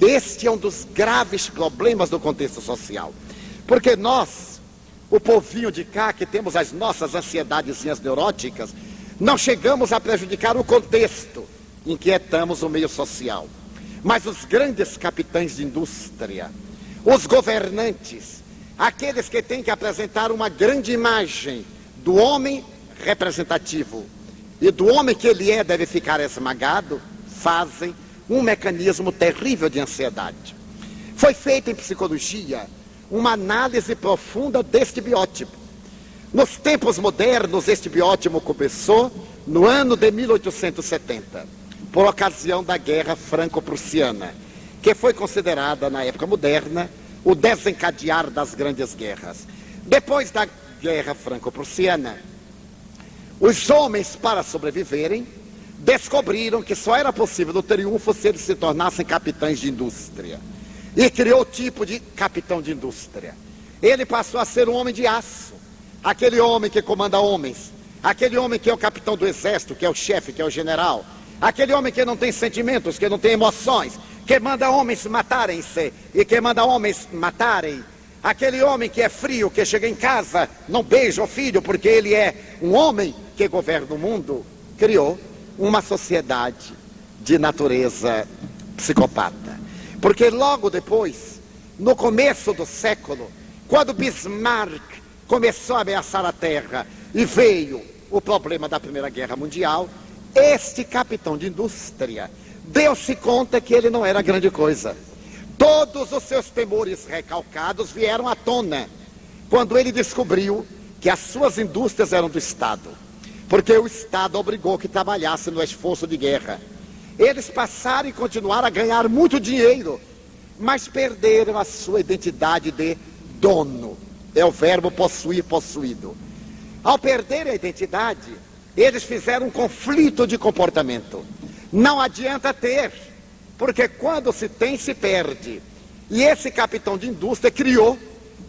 Este é um dos graves problemas do contexto social. Porque nós, o povinho de cá, que temos as nossas ansiedadezinhas neuróticas, não chegamos a prejudicar o contexto, inquietamos o meio social. Mas os grandes capitães de indústria, os governantes, aqueles que têm que apresentar uma grande imagem do homem representativo e do homem que ele é deve ficar esmagado, fazem um mecanismo terrível de ansiedade. Foi feita em psicologia uma análise profunda deste biótipo. Nos tempos modernos, este biótipo começou no ano de 1870, por ocasião da Guerra Franco-Prussiana, que foi considerada, na época moderna, o desencadear das grandes guerras. Depois da Guerra Franco-Prussiana, os homens, para sobreviverem, descobriram que só era possível o triunfo se eles se tornassem capitães de indústria. E criou o tipo de capitão de indústria. Ele passou a ser um homem de aço, aquele homem que comanda homens, aquele homem que é o capitão do exército, que é o chefe, que é o general, aquele homem que não tem sentimentos, que não tem emoções, que manda homens matarem-se e que manda homens matarem. Aquele homem que é frio, que chega em casa, não beija o filho porque ele é um homem que governa o mundo, criou uma sociedade de natureza psicopata. Porque logo depois, no começo do século, quando Bismarck começou a ameaçar a terra e veio o problema da Primeira Guerra Mundial, este capitão de indústria deu-se conta que ele não era grande coisa. Todos os seus temores recalcados vieram à tona quando ele descobriu que as suas indústrias eram do Estado, porque o Estado obrigou que trabalhasse no esforço de guerra. Eles passaram e continuaram a ganhar muito dinheiro, mas perderam a sua identidade de dono. É o verbo possuir, possuído. Ao perderem a identidade, eles fizeram um conflito de comportamento. Não adianta ter, porque quando se tem, se perde. E esse capitão de indústria criou,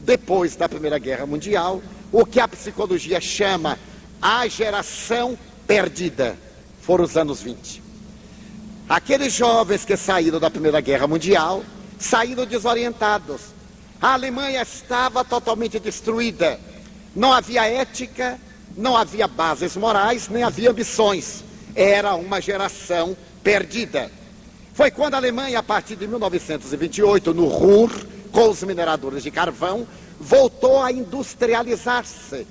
depois da Primeira Guerra Mundial, o que a psicologia chama a geração perdida. Foram os anos 20. Aqueles jovens que saíram da Primeira Guerra Mundial, saíram desorientados. A Alemanha estava totalmente destruída. Não havia ética, não havia bases morais, nem havia ambições. Era uma geração perdida. Foi quando a Alemanha, a partir de 1928, no Ruhr, com os mineradores de carvão, voltou a industrializar-se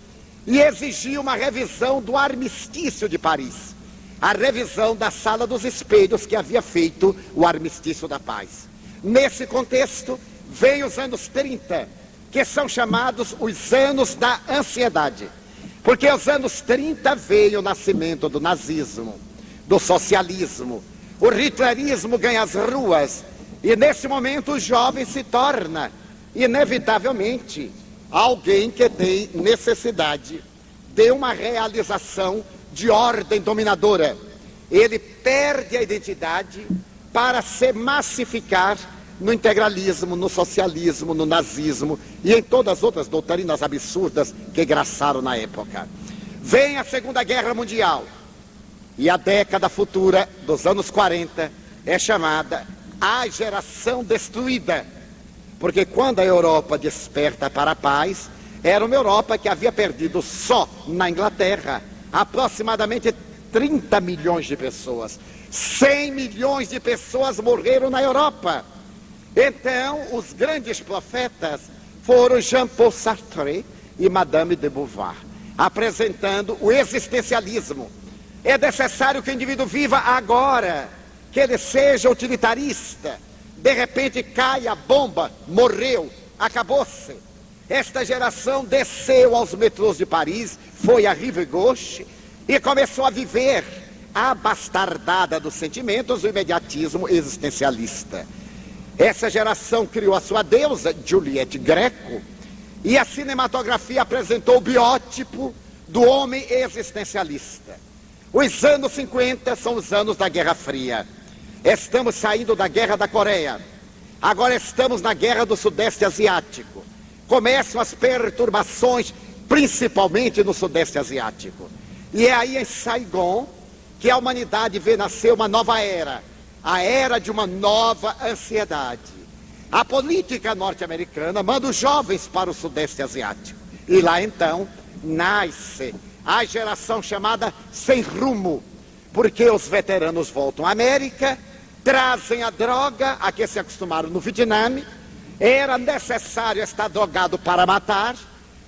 e exigiu uma revisão do armistício de Paris. A revisão da Sala dos Espelhos que havia feito o armistício da paz. Nesse contexto, veio os anos 30, que são chamados os anos da ansiedade. Porque os anos 30 veio o nascimento do nazismo, do socialismo, o hitlerismo ganha as ruas, e nesse momento o jovem se torna, inevitavelmente, alguém que tem necessidade de uma realização de ordem dominadora. Ele perde a identidade para se massificar no integralismo, no socialismo, no nazismo e em todas as outras doutrinas absurdas que graçaram na época. Vem a Segunda Guerra Mundial e a década futura dos anos 40 é chamada a geração destruída, porque quando a Europa desperta para a paz, era uma Europa que havia perdido só na Inglaterra aproximadamente 30 milhões de pessoas. 100 milhões de pessoas morreram na Europa. Então, os grandes profetas foram Jean-Paul Sartre e Madame de Beauvoir, apresentando o existencialismo. É necessário que o indivíduo viva agora, que ele seja utilitarista. De repente cai a bomba, morreu, acabou-se. Esta geração desceu aos metrôs de Paris, foi à Rive Gauche e começou a viver a bastardada dos sentimentos, o imediatismo existencialista. Essa geração criou a sua deusa, Juliette Greco, e a cinematografia apresentou o biótipo do homem existencialista. Os anos 50 são os anos da Guerra Fria. Estamos saindo da Guerra da Coreia. Agora estamos na Guerra do Sudeste Asiático. Começam as perturbações, principalmente no Sudeste Asiático. E é aí em Saigon que a humanidade vê nascer uma nova era. A era de uma nova ansiedade. A política norte-americana manda os jovens para o Sudeste Asiático. E lá então nasce a geração chamada sem rumo. Porque os veteranos voltam à América, trazem a droga a que se acostumaram no Vietnã. Era necessário estar drogado para matar,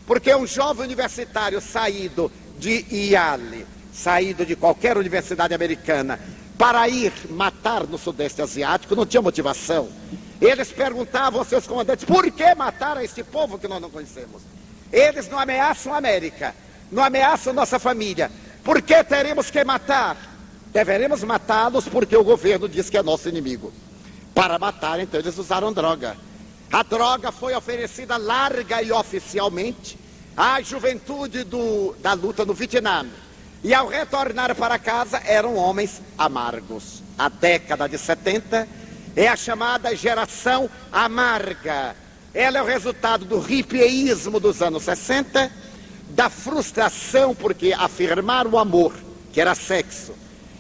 porque um jovem universitário saído de Yale, saído de qualquer universidade americana, para ir matar no Sudeste Asiático, não tinha motivação. Eles perguntavam aos seus comandantes, por que matar a este povo que nós não conhecemos? Eles não ameaçam a América, não ameaçam nossa família. Por que teremos que matar? Deveremos matá-los porque o governo diz que é nosso inimigo. Para matar, então, eles usaram droga. A droga foi oferecida larga e oficialmente à juventude da luta no Vietnã. E ao retornar para casa, eram homens amargos. A década de 70 é a chamada geração amarga. Ela é o resultado do hippieísmo dos anos 60, da frustração porque afirmar o amor, que era sexo,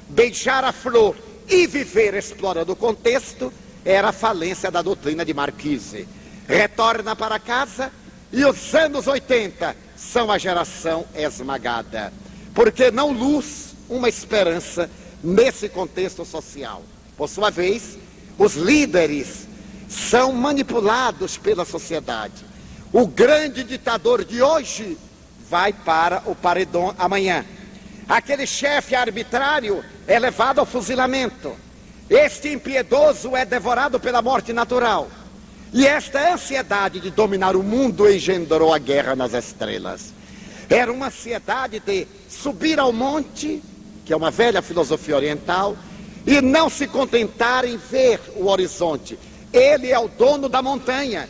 beijar a flor e viver explorando o contexto, era a falência da doutrina de Marquise. Retorna para casa e os anos 80 são a geração esmagada. Porque não luz uma esperança nesse contexto social. Por sua vez, os líderes são manipulados pela sociedade. O grande ditador de hoje vai para o paredão amanhã. Aquele chefe arbitrário é levado ao fuzilamento. Este impiedoso é devorado pela morte natural. E esta ansiedade de dominar o mundo engendrou a guerra nas estrelas. Era uma ansiedade de subir ao monte, que é uma velha filosofia oriental, e não se contentar em ver o horizonte. Ele é o dono da montanha.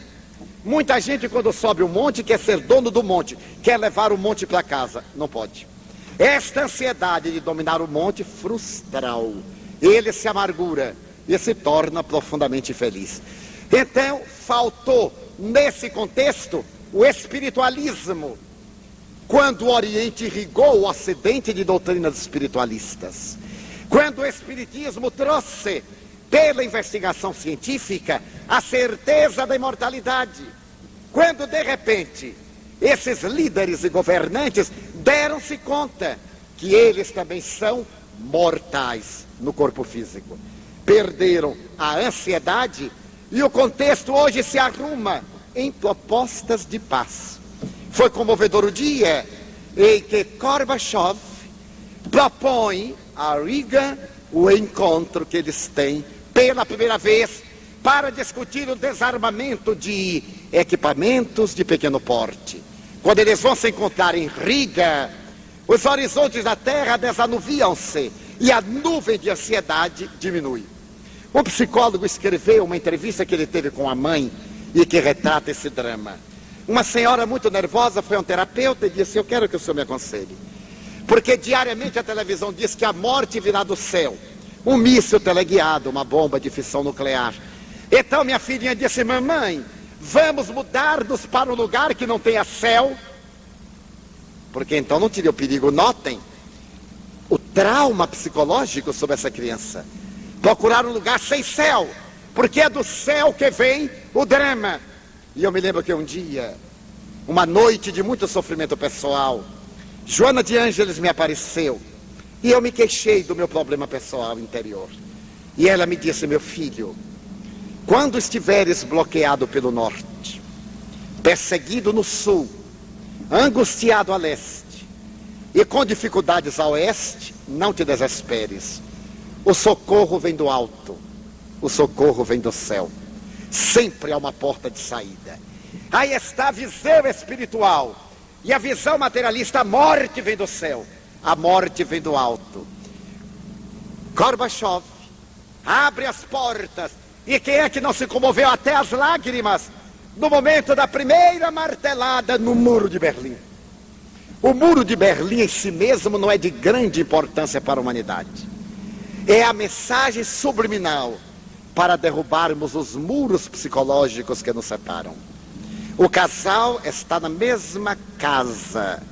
Muita gente, quando sobe o monte, quer ser dono do monte, quer levar o monte para casa. Não pode. Esta ansiedade de dominar o monte frustra-o. Ele se amargura e se torna profundamente infeliz. Então, faltou, nesse contexto, o espiritualismo, quando o Oriente irrigou o Ocidente de doutrinas espiritualistas. Quando o Espiritismo trouxe, pela investigação científica, a certeza da imortalidade. Quando, de repente, esses líderes e governantes deram-se conta que eles também são mortais no corpo físico. Perderam a ansiedade e o contexto hoje se arruma em propostas de paz. Foi comovedor o dia em que Gorbachev propõe a Reagan o encontro que eles têm pela primeira vez para discutir o desarmamento de equipamentos de pequeno porte. Quando eles vão se encontrar em Riga, os horizontes da Terra desanuviam-se e a nuvem de ansiedade diminui. Um psicólogo escreveu uma entrevista que ele teve com a mãe e que retrata esse drama. Uma senhora muito nervosa foi a um terapeuta e disse: eu quero que o senhor me aconselhe. Porque diariamente a televisão diz que a morte virá do céu. Um míssil teleguiado, uma bomba de fissão nuclear. Então minha filhinha disse: mamãe, vamos mudar-nos para um lugar que não tenha céu. Porque então não teria o perigo. Notem o trauma psicológico sobre essa criança. Procurar um lugar sem céu, porque é do céu que vem o drama. E eu me lembro que um dia, uma noite de muito sofrimento pessoal, Joana de Ângeles me apareceu e eu me queixei do meu problema pessoal interior. E ela me disse: meu filho, quando estiveres bloqueado pelo norte, perseguido no sul, angustiado a leste e com dificuldades a oeste, não te desesperes. O socorro vem do alto, o socorro vem do céu. Sempre há uma porta de saída. Aí está a visão espiritual. E a visão materialista: a morte vem do céu, a morte vem do alto. Gorbachev abre as portas. E quem é que não se comoveu até as lágrimas no momento da primeira martelada no muro de Berlim? O muro de Berlim em si mesmo não é de grande importância para a humanidade. É a mensagem subliminal para derrubarmos os muros psicológicos que nos separam. O casal está na mesma casa,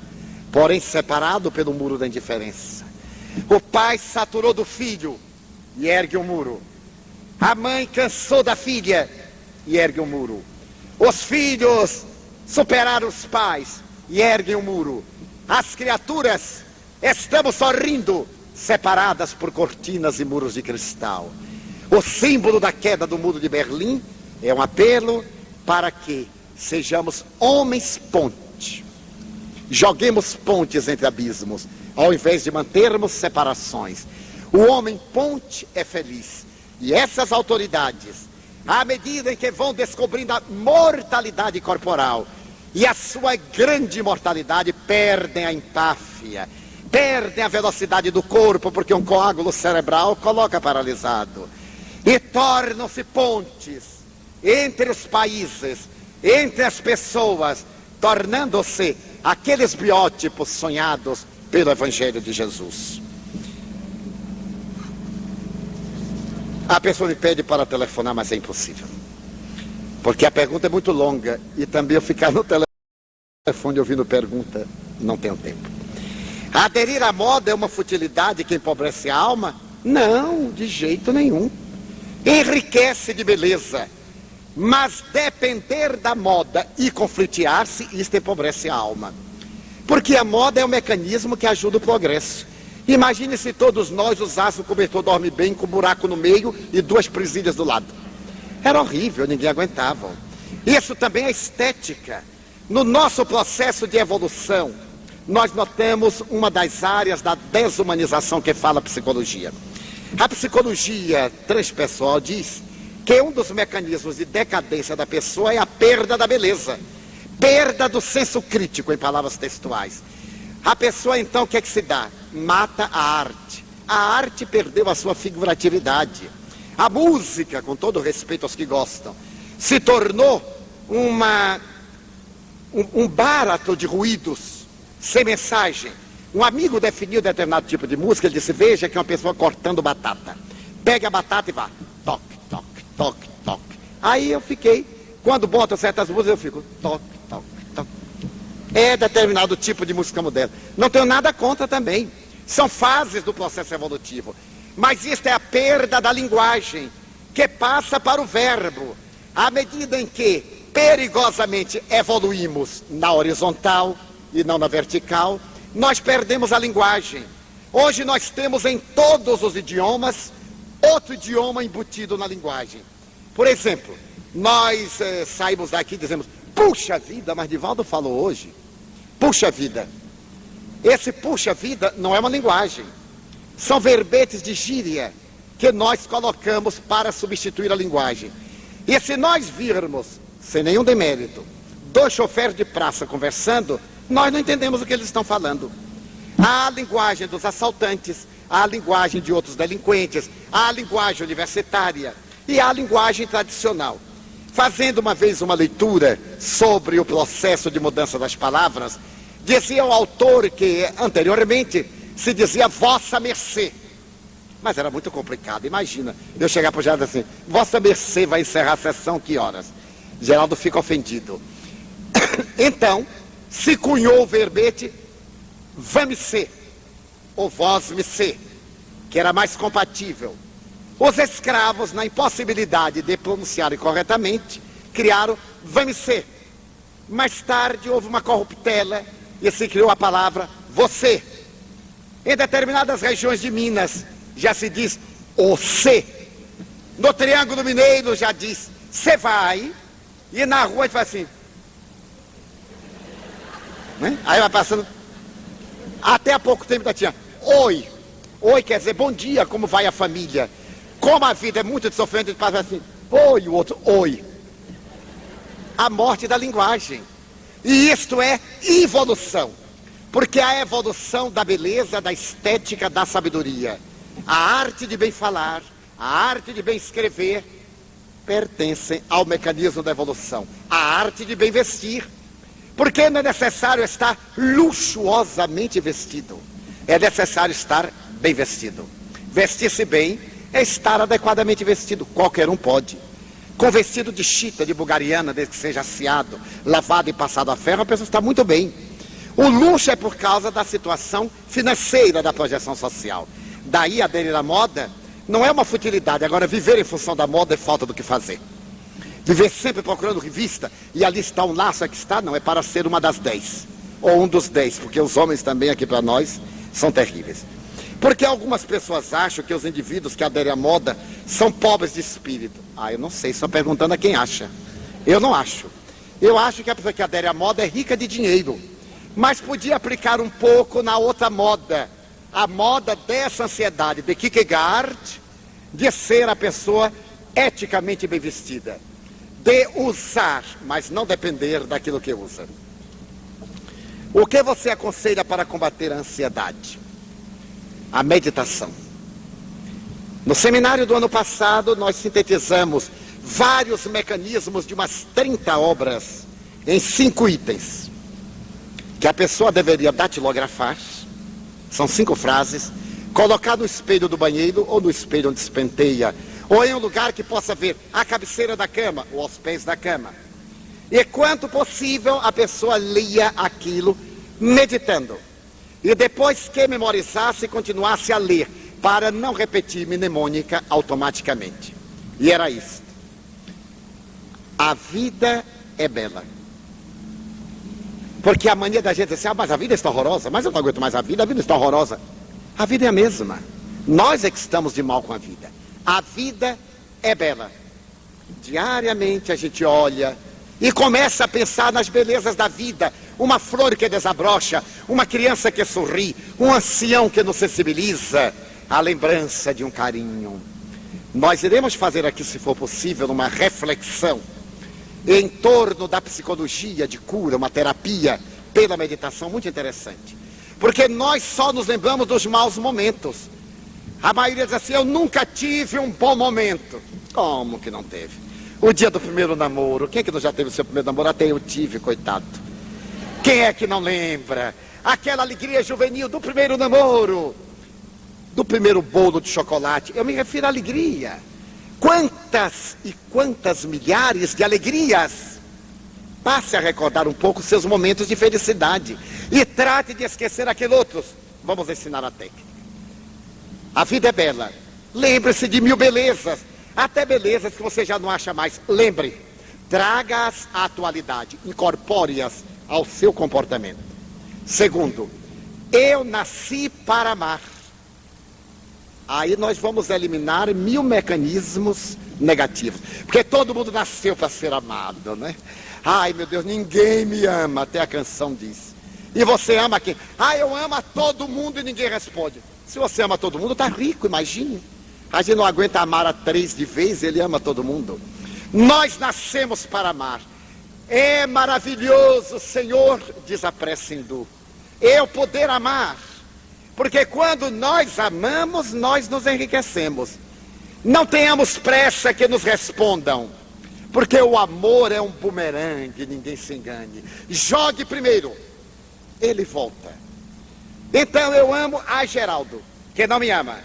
porém separado pelo muro da indiferença. O pai saturou do filho e ergue um muro. A mãe cansou da filha e ergue um muro. Os filhos superaram os pais e erguem um muro. As criaturas estamos sorrindo, separadas por cortinas e muros de cristal. O símbolo da queda do muro de Berlim é um apelo para que sejamos homens ponte. Joguemos pontes entre abismos, ao invés de mantermos separações. O homem ponte é feliz. E essas autoridades, à medida em que vão descobrindo a mortalidade corporal e a sua grande mortalidade, perdem a empáfia, perdem a velocidade do corpo, porque um coágulo cerebral coloca paralisado. E tornam-se pontes entre os países, entre as pessoas, tornando-se aqueles biótipos sonhados pelo Evangelho de Jesus. A pessoa me pede para telefonar, mas é impossível. Porque a pergunta é muito longa e também eu ficar no telefone ouvindo pergunta, não tenho tempo. Aderir à moda é uma futilidade que empobrece a alma? Não, de jeito nenhum. Enriquece de beleza, mas depender da moda e conflitear-se, isto empobrece a alma. Porque a moda é um mecanismo que ajuda o progresso. Imagine se todos nós usássemos o cobertor dorme bem com um buraco no meio e duas presilhas do lado. Era horrível, ninguém aguentava. Isso também é estética. No nosso processo de evolução, nós notamos uma das áreas da desumanização que fala a psicologia. A psicologia transpessoal diz que um dos mecanismos de decadência da pessoa é a perda da beleza, perda do senso crítico, em palavras textuais. A pessoa então, o que é que se dá? Mata a arte. A arte perdeu a sua figuratividade. A música, com todo respeito aos que gostam, se tornou um báratro de ruídos, sem mensagem. Um amigo definiu determinado tipo de música, ele disse: veja que é uma pessoa cortando batata. Pega a batata e vá, toque, toque, toque, toque. Aí eu fiquei, quando botam certas músicas, eu fico, toque, toque, toque. É determinado tipo de música moderna. Não tenho nada contra também. São fases do processo evolutivo. Mas isto é a perda da linguagem, que passa para o verbo. À medida em que perigosamente evoluímos na horizontal e não na vertical, nós perdemos a linguagem. Hoje nós temos em todos os idiomas outro idioma embutido na linguagem. Por exemplo, nós saímos daqui e dizemos: puxa vida, mas Divaldo falou hoje. Puxa vida. Esse puxa vida não é uma linguagem. São verbetes de gíria que nós colocamos para substituir a linguagem. E se nós virmos, sem nenhum demérito, dois choferes de praça conversando, nós não entendemos o que eles estão falando. Há a linguagem dos assaltantes, há a linguagem de outros delinquentes, há a linguagem universitária e há a linguagem tradicional. Fazendo uma vez uma leitura sobre o processo de mudança das palavras, dizia o autor que anteriormente se dizia vossa mercê. Mas era muito complicado. Imagina, eu chegar para o Geraldo assim, vossa mercê vai encerrar a sessão que horas? Geraldo fica ofendido. Então, se cunhou o verbete vamicê, ou vós-me-cê, que era mais compatível. Os escravos, na impossibilidade de pronunciarem corretamente, criaram vamicê. Mais tarde houve uma corruptela e se criou a palavra você. Em determinadas regiões de Minas já se diz o cê. No Triângulo Mineiro já diz cê vai. E na rua ele faz assim, né? Aí vai passando. Até há pouco tempo ainda tinha oi. Oi quer dizer bom dia, como vai a família? Como a vida é muito sofrente, ele passa assim, oi, o outro, oi. A morte da linguagem. E isto é evolução. Porque a evolução da beleza, da estética, da sabedoria, a arte de bem falar, a arte de bem escrever, pertencem ao mecanismo da evolução. A arte de bem vestir. Porque não é necessário estar luxuosamente vestido. É necessário estar bem vestido. Vestir-se bem é estar adequadamente vestido. Qualquer um pode. Com vestido de chita, de bulgariana, desde que seja assiado, lavado e passado a ferro, a pessoa está muito bem. O luxo é por causa da situação financeira da projeção social. Daí aderir à moda não é uma futilidade. Agora, viver em função da moda é falta do que fazer. Viver sempre procurando revista e ali está um laço, aqui está, não, é para ser uma das 10. Ou um dos 10, porque os homens também aqui para nós são terríveis. Porque algumas pessoas acham que os indivíduos que aderem à moda são pobres de espírito. Ah, eu não sei, estão perguntando a quem acha. Eu não acho. Eu acho que a pessoa que adere à moda é rica de dinheiro. Mas podia aplicar um pouco na outra moda. A moda dessa ansiedade de Kierkegaard, de ser a pessoa eticamente bem vestida. De usar, mas não depender daquilo que usa. O que você aconselha para combater a ansiedade? A meditação. No seminário do ano passado, nós sintetizamos vários mecanismos de umas 30 obras em 5 itens. Que a pessoa deveria datilografar, são 5 frases, colocar no espelho do banheiro ou no espelho onde se penteia, ou em um lugar que possa ver a cabeceira da cama ou aos pés da cama. E quanto possível a pessoa lia aquilo meditando. E depois que memorizasse, continuasse a ler, para não repetir mnemônica automaticamente. E era isso. A vida é bela. Porque a mania da gente é assim, mas a vida está horrorosa, mas eu não aguento mais a vida está horrorosa. A vida é a mesma. Nós é que estamos de mal com a vida. A vida é bela. Diariamente a gente olha e começa a pensar nas belezas da vida. Uma flor que desabrocha, uma criança que sorri, um ancião que nos sensibiliza, a lembrança de um carinho. Nós iremos fazer aqui, se for possível, uma reflexão em torno da psicologia de cura, uma terapia pela meditação muito interessante. Porque nós só nos lembramos dos maus momentos. A maioria diz assim, eu nunca tive um bom momento. Como que não teve? O dia do primeiro namoro, quem é que não já teve o seu primeiro namoro? Até eu tive, coitado. Quem é que não lembra? Aquela alegria juvenil do primeiro namoro, do primeiro bolo de chocolate. Eu me refiro à alegria. Quantas e quantas milhares de alegrias. Passe a recordar um pouco seus momentos de felicidade. E trate de esquecer aqueles outros. Vamos ensinar a técnica. A vida é bela. Lembre-se de 1000 belezas. Até belezas que você já não acha mais. Lembre. Traga-as à atualidade. Incorpore-as ao seu comportamento. Segundo, eu nasci para amar. Aí nós vamos eliminar 1000 mecanismos negativos. Porque todo mundo nasceu para ser amado, né? Ai, meu Deus, ninguém me ama, até a canção diz. E você ama quem? Ah, eu amo a todo mundo e ninguém responde. Se você ama todo mundo, está rico, imagine. A gente não aguenta amar a 3 de vez, ele ama todo mundo. Nós nascemos para amar. É maravilhoso, Senhor, diz a prece hindu, eu poder amar. Porque quando nós amamos, nós nos enriquecemos. Não tenhamos pressa que nos respondam. Porque o amor é um bumerangue, ninguém se engane. Jogue primeiro, ele volta. Então eu amo a Geraldo, que não me ama.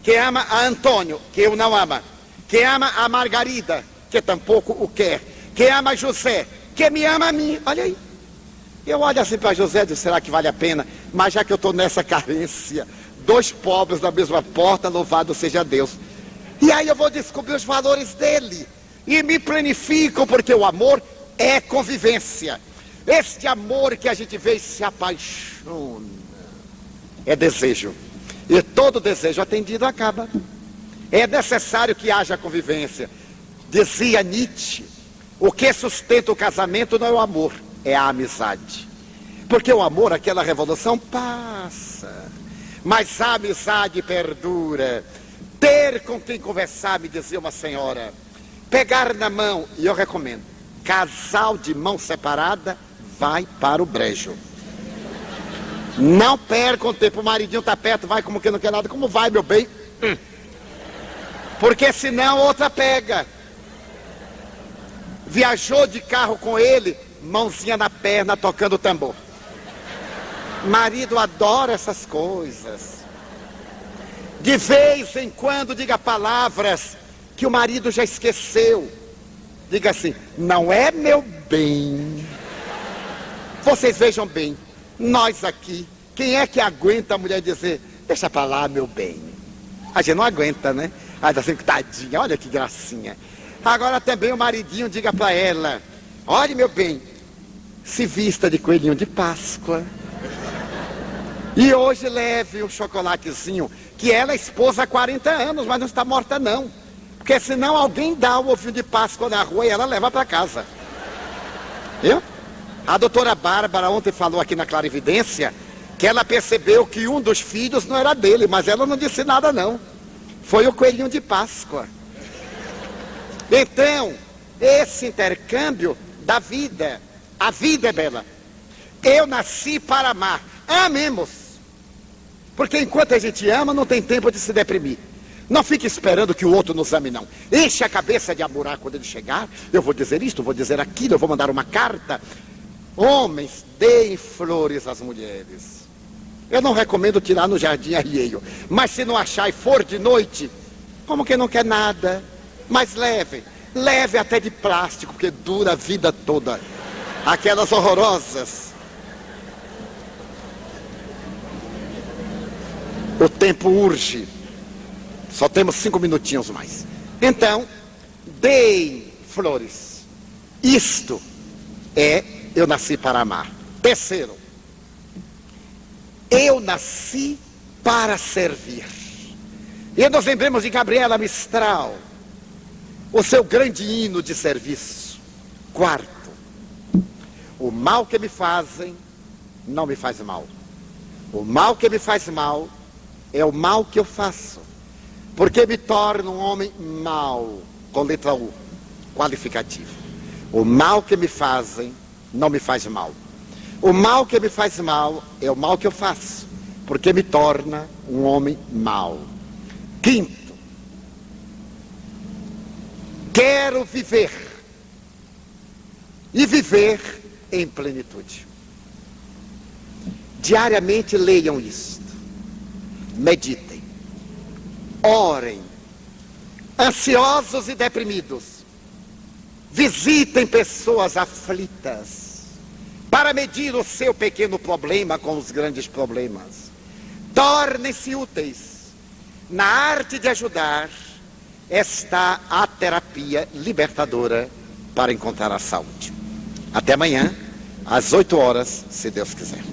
Que ama a Antônio, que eu não ama. Que ama a Margarida, que tampouco o quer. Que ama a José, que me ama a mim. Olha aí. Eu olho assim para José e digo, será que vale a pena? Mas já que eu estou nessa carência, dois pobres na mesma porta, louvado seja Deus. E aí eu vou descobrir os valores dele. E me planifico, porque o amor é convivência. Este amor que a gente vê e se apaixona é desejo. E todo desejo atendido acaba. É necessário que haja convivência. Dizia Nietzsche, o que sustenta o casamento não é o amor, é a amizade. Porque o amor, aquela revolução, passa. Mas a amizade perdura. Ter com quem conversar, me dizia uma senhora. Pegar na mão, e eu recomendo. Casal de mão separada, vai para o brejo. Não percam tempo, o maridinho está perto, vai como que não quer nada. Como vai, meu bem? Porque senão outra pega. Viajou de carro com ele, mãozinha na perna, tocando tambor. Marido adora essas coisas. De vez em quando diga palavras que o marido já esqueceu. Diga assim, não é meu bem. Vocês vejam bem, nós aqui, quem é que aguenta a mulher dizer, deixa pra lá, meu bem? A gente não aguenta, né? Aí tá assim, tadinha, olha que gracinha. Agora também o maridinho diga pra ela, olha, meu bem, se vista de coelhinho de Páscoa. E hoje leve um chocolatezinho, que ela é esposa há 40 anos, mas não está morta não. Porque senão alguém dá o ovinho de Páscoa na rua e ela leva para casa. Viu? A doutora Bárbara ontem falou aqui na Clarividência que ela percebeu que um dos filhos não era dele, mas ela não disse nada não. Foi o coelhinho de Páscoa. Então, esse intercâmbio da vida, a vida é bela. Eu nasci para amar. Amemos. Porque enquanto a gente ama, não tem tempo de se deprimir. Não fique esperando que o outro nos ame, não. Enche a cabeça de amorar quando ele chegar. Eu vou dizer isto, vou dizer aquilo, eu vou mandar uma carta. Homens, deem flores às mulheres. Eu não recomendo tirar no jardim alheio. Mas se não achar e for de noite, como que não quer nada? Mas leve. Leve até de plástico, porque dura a vida toda. Aquelas horrorosas. O tempo urge. Só temos 5 minutinhos mais. Então, deem flores. Isto é, eu nasci para amar. Terceiro, eu nasci para servir. E nós lembramos de Gabriela Mistral, o seu grande hino de serviço. Quarto, o mal que me fazem não me faz mal. O mal que me faz mal é o mal que eu faço. Porque me torno um homem mau, com letra U, qualificativo. O mal que me fazem não me faz mal. O mal que me faz mal é o mal que eu faço, porque me torna um homem mau. Quinto, quero viver, e viver em plenitude. Diariamente leiam isto, meditem. Orem, ansiosos e deprimidos, visitem pessoas aflitas, para medir o seu pequeno problema com os grandes problemas. Tornem-se úteis. Na arte de ajudar está a terapia libertadora para encontrar a saúde. Até amanhã, às 8 horas, se Deus quiser.